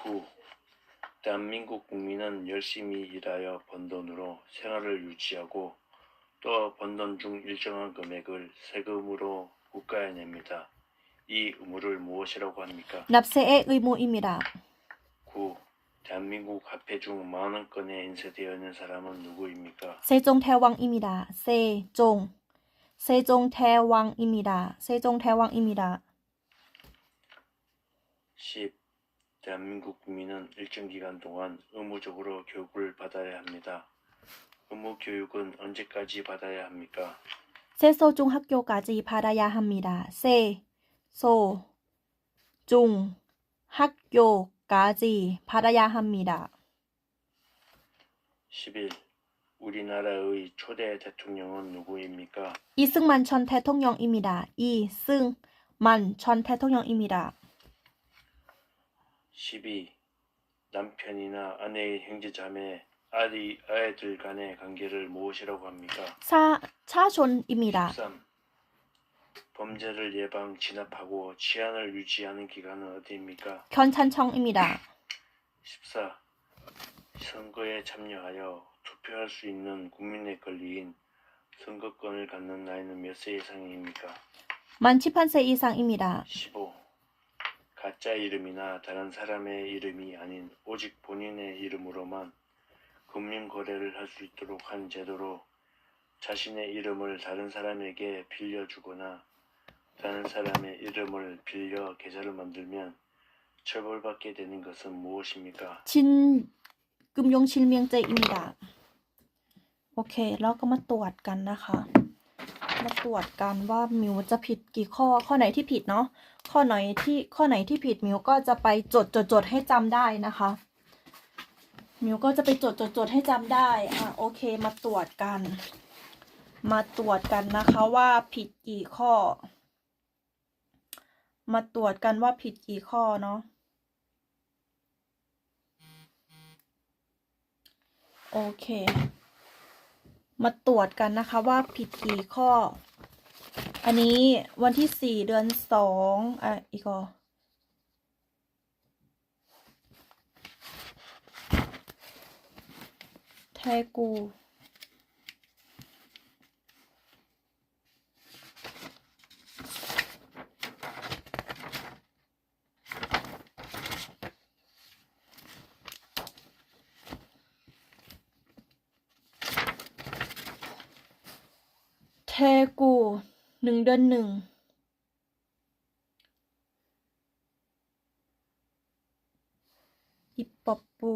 9. 대한민국 국민은 열심히 일하여 번 돈으로 생활을 유지하고 또 번 돈 중 일정한 금액을 세금으로 국가에 냅니다. 이 의무를 무엇이라고 합니까? 납세의 의무입니다. 9. 대한민국 화폐 중 만원권에 인쇄되어 있는 사람은 누구입니까? 세종대왕입니다. 세종대왕입니다. 10. 대한민국 국민은 일정 기간 동안 의무적으로 교육을 받아야 합니다. 의무 교육은 언제까지 받아야 합니까? 세소중학교까지 받아야 합니다. 세소중학교까지 받아야 합니다. 11. 우리나라의 초대 대통령은 누구입니까? 이승만 전 대통령입니다. 이승만 전 대통령입니다. 12. 남편이나 아내의 형제자매, 아이들 간의 관계를 무엇이라고 합니까? 차손입니다. 13. 범죄를 예방, 진압하고 치안을 유지하는 기관은 어디입니까? 경찰청입니다. 14. 선거에 참여하여 투표할 수 있는 국민의 권리인 선거권을 갖는 나이는 몇 세 이상입니까? 만 18세 이상입니다. 15. 가짜 이름이나 다른 사람의 이름이 아닌 오직 본인의 이름으로만 금융 거래를 할 수 있도록 한 제도로 자신의 이름을 다른 사람에게 빌려주거나 다른 사람의 이름을 빌려 계좌를 만들면 처벌받게 되는 것은 무엇입니까? 金融실명제입니다โอเคแล้วก็มาตรวจกันนะคะ มาตรวจกันว่ามิวจะผิดกี่ข้อ ข้อไหนที่ผิดเนาะ ข้อไหนที่ผิดมิวก็จะไปจดให้จำได้นะคะ มิวก็จะไปจดให้จำได้โอเค มาตรวจกัน นะคะว่าผิดกี่ข้อ มาตรวจกันว่าผิดกี่ข้อเนาะ โอเค มาตรวจกันนะคะว่าผิดกี่ข้อ อันนี้วันที่4 เดือน 2อีกอ่ะแทกู แทกู1 เดือน 1อิปปปู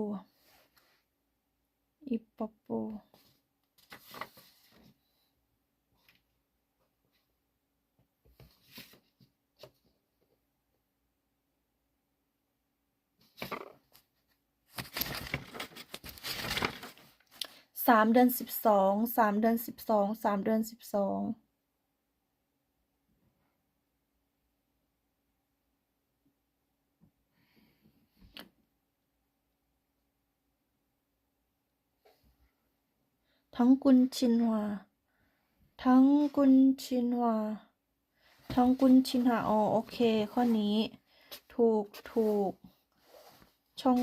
3 เดือน 12 3 เดือน 12 3 เดือน 12ทั้งกุนชินฮวาโอเค ข้อนี้ ถูก ช่อง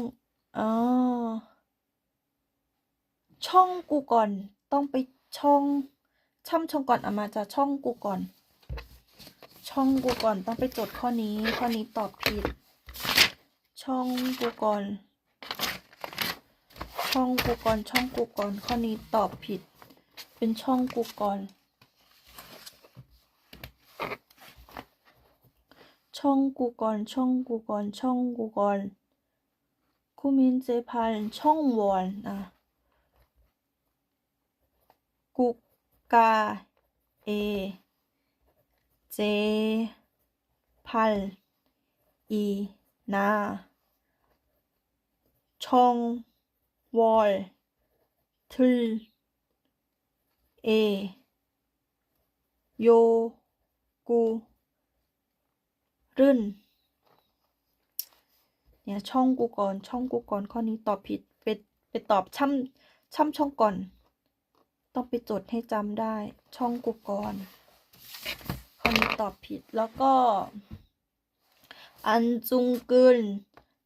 ช่องกูก่อน ต้องไปช่องก่อนมาจะช่องกูก่อน ต้องไปจดข้อนี้ ตอบผิด ช่องกูก่อน ข้อนี้ตอบผิด เป็นช่องกูก่อน คุมินเจพันช่องวอนกุกาเจพัลอีนาช่องวอลทึลโยกูรื่นเนี่ยช่องกูก่อนข้อนี้ตอบผิดไปตอบช่ำช่องก่อน ต้องไปจดให้จำได้ ช่องกูก่อนข้อนี้ตอบผิด แล้วก็อันจุงกึน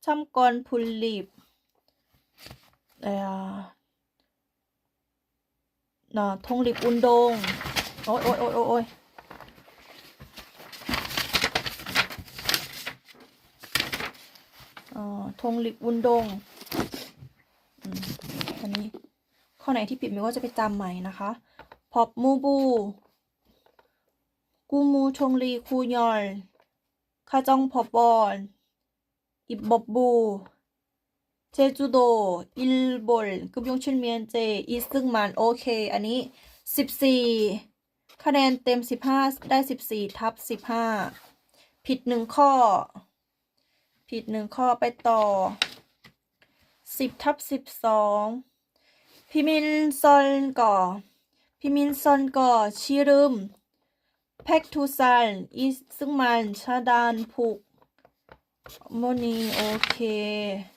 ช่ำก่อนพุลลิบ 통립 운동 โอ้ย통립 운동 อันนี้ข้อไหนที่ผิดมิวก็จะไปจำใหม่นะคะพอบมูบูกูมูชงรีคูยอลคาจองพอบบอนอิบบอบบู제주도 일본 금융칠면제 이승만 โอเคอันนี้14คะแนนเต็ม15ได้14ทับ15ผิด1ข้อไปต่อ10ทับ12피민선ก่อชิรึม팩투살 이승만 차단폭 어머니 오케이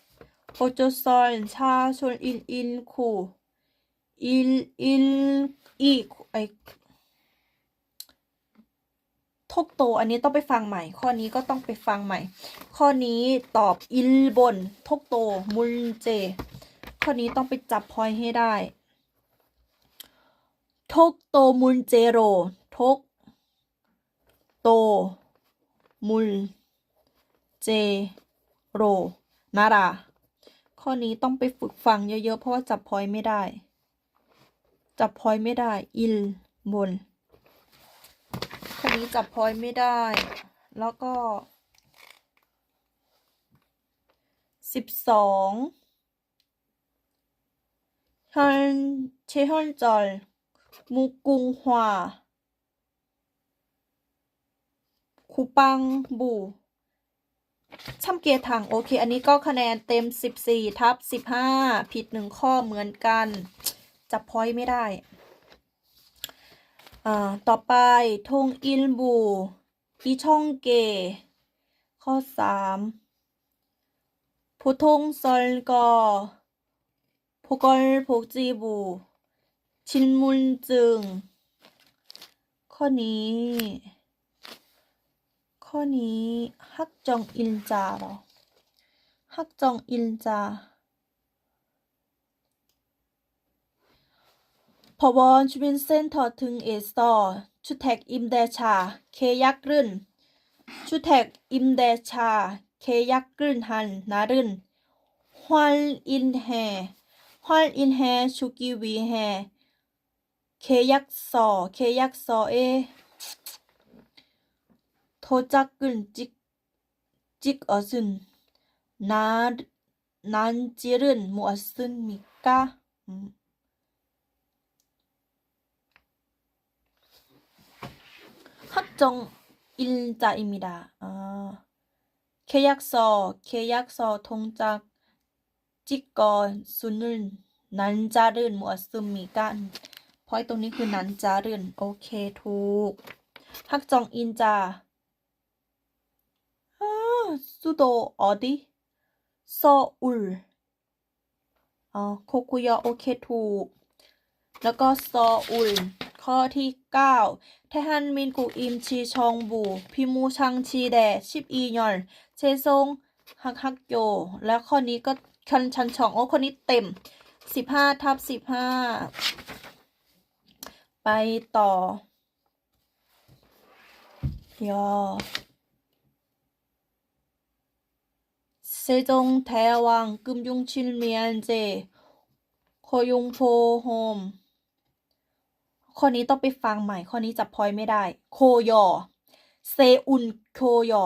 호조선 차솔 119 112ทกโตอันนี้ต้องไปฟังใหม่ข้อนี้ก็ต้องไปฟังใหม่ข้อนี้ตอบอิลบนทกโตมุลเจข้อนี้ต้องไปจับพอยให้ได้ทกโตมุลเจโรทกโตมุลเจโรนาราข้อนี้ต้องไปฝึกฟังเยอะๆเพราะว่าจับพอยไม่ได้อิลบนข้อนี้จับพอยไม่ได้แล้วก็12최현절 무궁화 구빵부 참깨탕โอเคอันนี้ก็คะแนนเต็ม14ทับ15ผิด1ข้อเหมือนกันจับพอยไม่ได้ต่อไปทงอิลบูอีช่องเกข้อ3ผู้ทงซอลกอผู้กอลพกจีบูชินมุนจึงข้อนี้ฮักจองอินจาเหรอฮักจองอินจา법원 주민센터 등에서 주택 임대차 계약은 주택 임대차 계약을 한 날은 할인해 주기 위해 계약서에 도장을 찍었은 난지는 무엇입니까? 확정 일자입니다. 계약서 동작 찍어 수는 난자른 무엇입니까? เพราะตรงนี้คือนันจารึนโอเคถูกฮักจองอินจา수도 어디? 서울 코쿠ยอโอเคถูกแล้วก็ซออุลข้อที่9태한민국임시 정부 비무장지대 12년 재송 학교 และข้อนี้ก็ชันช่องข้อนี้เต็ม15ทับ15ไปต่อยอ세종대왕 금융칠면제 고용보험ข้อนี้ต้องไปฟังใหม่ข้อนี้จับพอยไม่ได้โคยอเซอุนโคยอ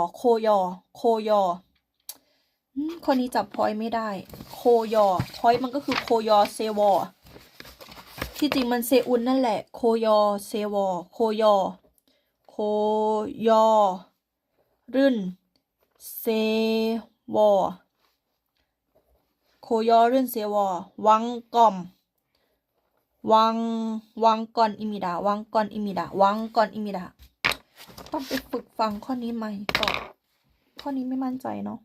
ข้อนี้จับพอยไม่ได้โคยอพอยมันก็คือโคยอเซวอที่จริงมันเซอุนนั่นแหละโคยอเซวอโคยอรื่นเซวอโคยอรื่นเซวอวังก่อม왕건입니다.ต้องไปฝึกฟังข้อนี้ใหม่ก่อนข้อนี้ไม่มั่นใจเนาะ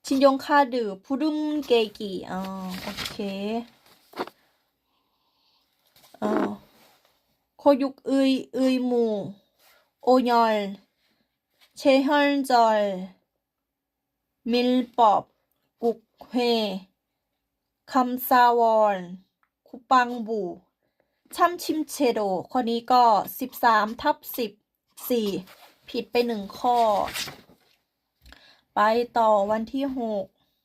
신용카드 부름깨기 오케이 고육의 의무 오열 재혈절 밀법 국회 감사원 คูปังบูช่ำชิมเชโดข้อนี้ก็13/14ผิดไป1ข้อไปต่อวันที่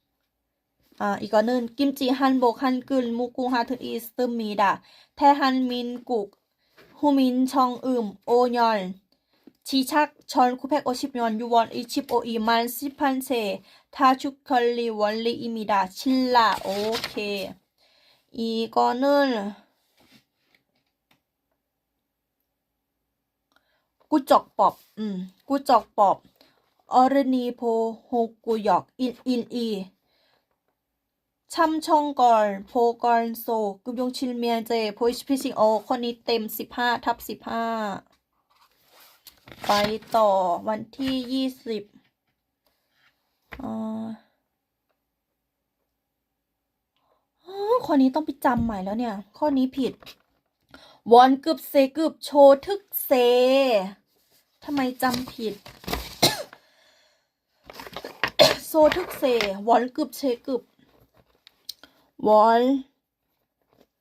6อีก1กิมจิฮันโบกฮันกึนมูกุฮาทึอีสตึมมีดาแทฮันมินกุกฮูมินชองโอยอนชีชักชอนคูแพกโอชิปยอนยูวอนอีชิปโออีมัน10,000เชทาชุกคอลลีวอนลีอิมิดาชิลลาโอเคอีก1กูจอกปอบกูจอกปอบออรนีโพโฮกุยอกอินอี참청걸 보걸소 금용칠면제 보이스피싱ข้อนี้เต็ม15/15ไปต่อวันที่20ข้อนี้ต้องไปจำใหม่แล้วเนี่ยข้อนี้ผิดวอนกึบเซกึบโชทึกเซทำไมจำผิด โซทึกเซวอนกึบเชกึบวอน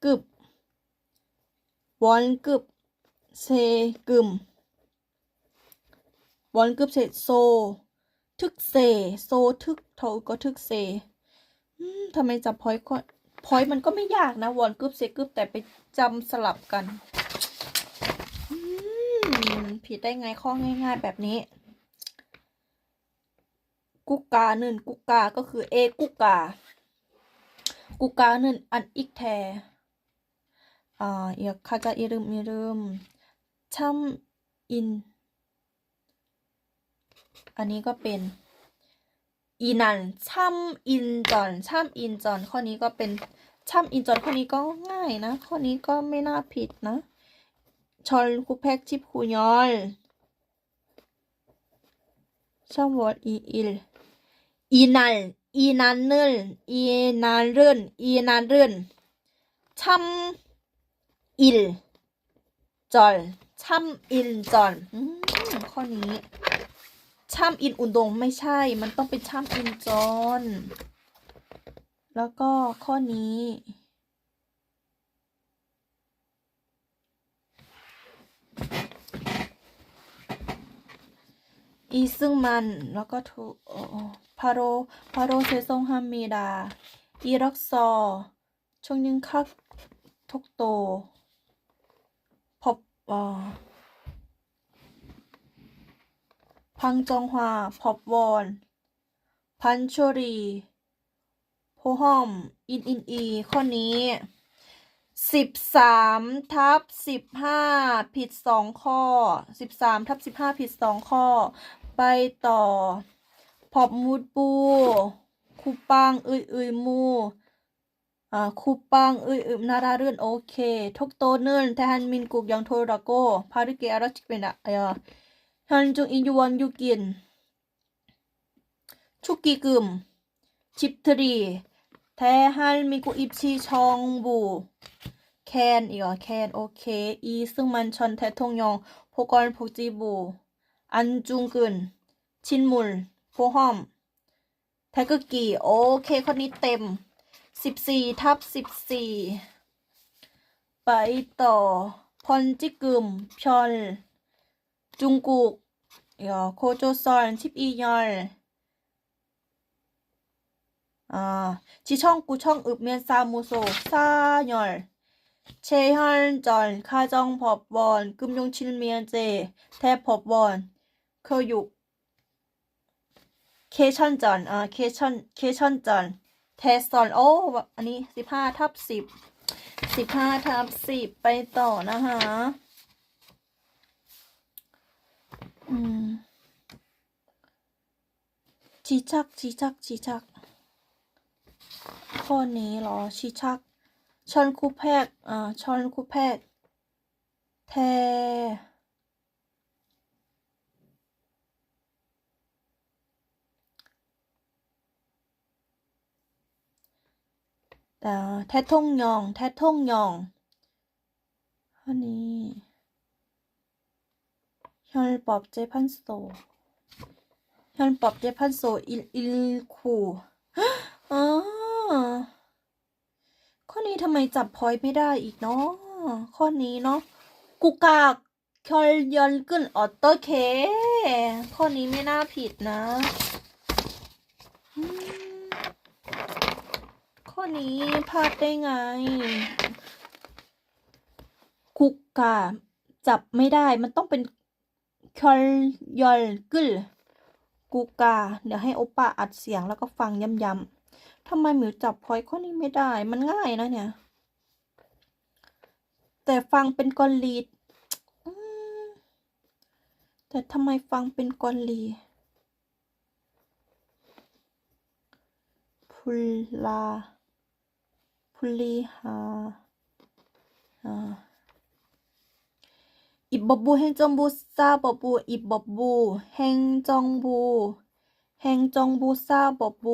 กึบเซกึมวอนกึบเซโซทึกเซโซทึกเท่าก็ทึกเซทำไมจับพอยต์มันก็ไม่ยากนะวอนกึบเซกึบแต่ไปจำสลับกันผิดได้ไงข้อง่ายๆแบบนี้กุกกากุกกาก็คือกุกกากุกาอันอีกแทอยากข้าจะอิรึมช่ำอินอันนี้ก็เป็นอีนันช่ำอินจอนข้อนี้ก็เป็นช่ำอินจอนข้อนี้ก็ง่ายนะข้อนี้ก็ไม่น่าผิดนะชอลคูแพกชิปคูยอลช่ำวอดอีนันช่ำอิลจอนข้อนี้ช่ำอินอุนดงไม่ใช่มันต้องเป็นช่ำอินจอนแล้วก็ข้อนี้อีซึ่งมันแล้วก็พาโรเซซงฮามีดาอีรักซอชงยึงคักทกโตพบพังจองฮวาพบวอนพันโชรีโพหอมอินอีข้อนี้13/15ผิด2ข้อ13/15ผิด2ข้อไปต่อพอบมูดปูคูปังมูคูปังนาราเรื่นโอเคทกโตเนินแทฮันมินกุกยังโทราโกพาริเกอารัชเป็นฮันจุงอินยูวันยูกินชุกิกึมชิปทรีแทฮันมินกุอิปชีชองบูแคนโอเคอีซึ่งมันชอนแททงยองโพกอนพกจีบูอันจุงกึนชินมุลโพหอมแทกกีโอเคข้อนี้เต็ม14/14ไปต่อพอนจิกึมพยอนจุงกุกโคโจซอนชิปอียอนชิช่องกูช่องอึบเมียนซามูโซซายอนเชฮันจอนคาจองพอบวอนกึมยงชินเมียนเจแทบพอบวอนเคยุกเคชันจอนเคชันจอนเทสซอนโอ้อันนี้15/10ไปต่อนะคะชีชักข้อนี้เหรอชีชักชอนคูแพกแททงยองอันนี้현법 재판소 일쿠ข้อนี้ทำไม จับพอยไม่ได้อีกเนาะข้อนี้เนาะกุกาก결연근어떠게ข้อนี้ไม่น่าผิดนะข้อนี้พลาดได้ไงกุกาจับไม่ได้มันต้องเป็น결연근กุกาเดี๋ยวให้โอป้าอัดเสียงแล้วก็ฟังย้ำๆทำไมหมิวจับพอยข้อนี้ไม่ได้มันง่ายนะเนี่ยแต่ฟังเป็นกลลีดแต่ทำไมฟังเป็นกลีพุลีหา입법부 행정부 사법부 입법부 행정부 사법부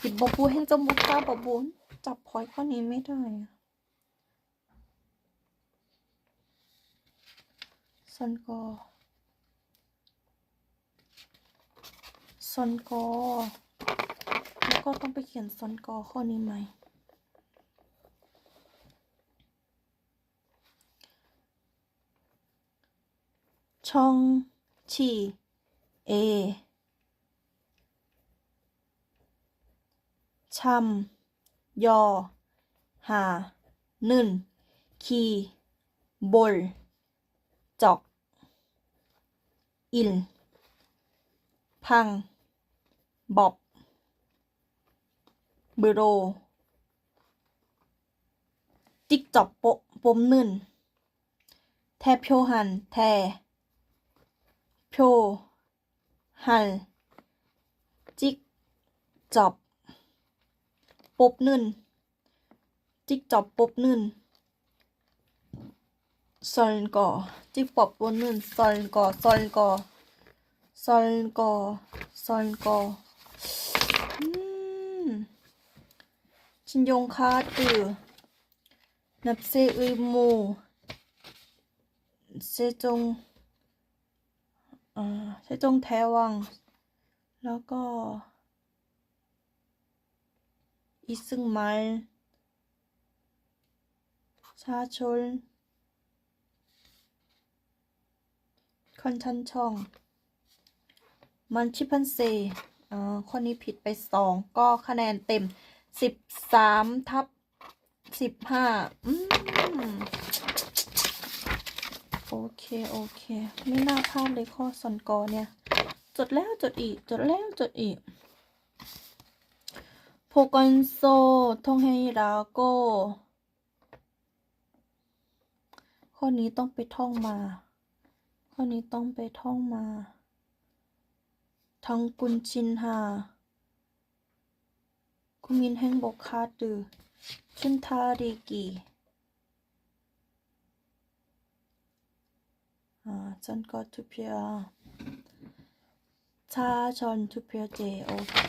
입법부 행정부 사법부 จับพอยข้อนี้ไม่ได้ซอนกอแล้วก็ต้องไปเขียนซอนกอข้อนี้ไหมช่องชีเอชัมยอหานึ่นคีบลจอกอิลพังบอบเบโรจิกจอบปมนึ่นแทโพหันแทโพหันจิกจอบปบนึ่นจิกจอบปบนึ่นซอนกอจิกปอบปบนึ่นซอนกอชินยงคาตือนับเซอุยมูเซจงแทวังแล้วก็อีซึงมัลชาชนคอนทันช่องมันชิพันเซข้อนี้ผิดไป2ก็คะแนนเต็ม13/15โอเคไม่น่าพลาดเลยข้อซอนกอเนี่ยจดแล้วจดอีกโพกอนโซทงเฮราโกข้อนี้ต้องไปท่องมาทั้งกุนชินฮาคุมินแห่งบกคาดือชุนทาริกีจนก็ทุเพียชาชอนทุเพียเจโอเค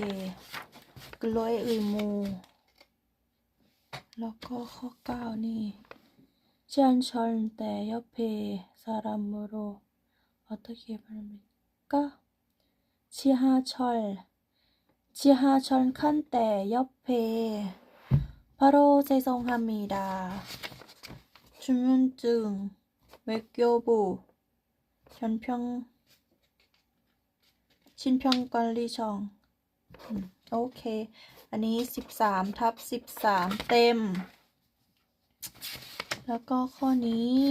กลอยอุยมูแล้วก็ข้อ9นี่เชิญชอนแต่ยเพซารามโร어떻게 발음할까? 지하철 칸대 옆에 바로 죄송합니다. 주문증 외교부 신평관리청 โอเคอันนี้13/13เต็มแล้วก็ข้อนี้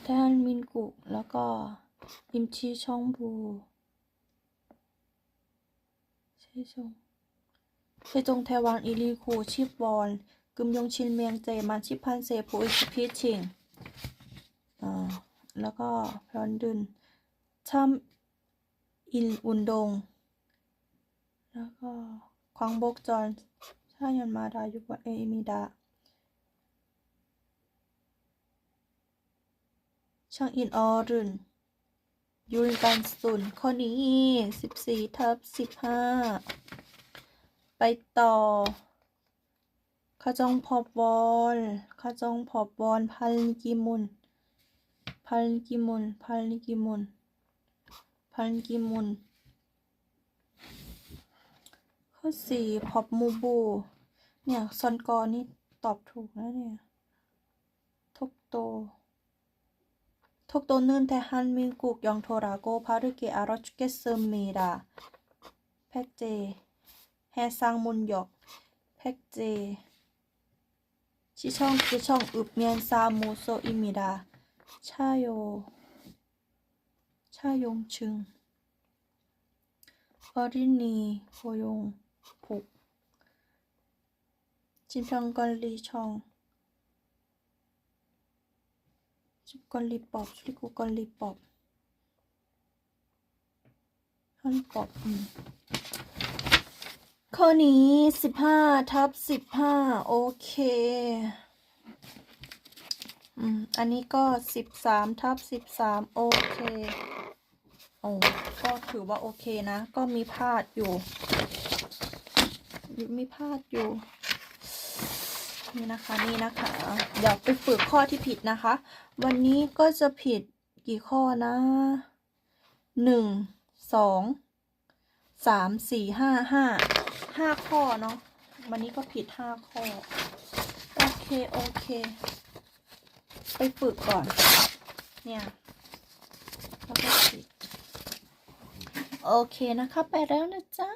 대한민국แล้วก็임시정부 세종대왕 119 10원 금융실명제 18,000세 보이스피칭 แล้วก็พรอนดุนช่ำอินอุนดงแล้วก็ควางบกจอนชายันมาดายุบเอมิดา ช่างอินออรุนยูริกันสุนข้อนี้14/15ไปต่อขจองพอบวอลพันกิมุนข้อ4พอบมูบูเนี่ยซอนกอนี่ตอบถูกนะเนี่ยทกโต톡도는 대한민국 영토라고 바르게 알아주겠습니다. 팩제 해상문역 팩제 시청 읍면사무소입니다. 차용증 어린이 고용복 질병관리청 집관리법, 출입국관리법, 헌법. ข้อนี้15/15โอเคอันนี้ก็13/13โอเคโอ้ก็ถือว่าโอเคนะ ก็มีพลาดอยู่นี่นะคะเดี๋ยวไปฝึกข้อที่ผิดนะคะ วันนี้ก็จะผิดกี่ข้อนะ1 2 3 4 5ข้อเนาะวันนี้ก็ผิด5ข้อโอเคไปฝึกก่อนเนี่ยแล้วก็ผิดโอเคนะคะไปแล้วนะจ๊ะ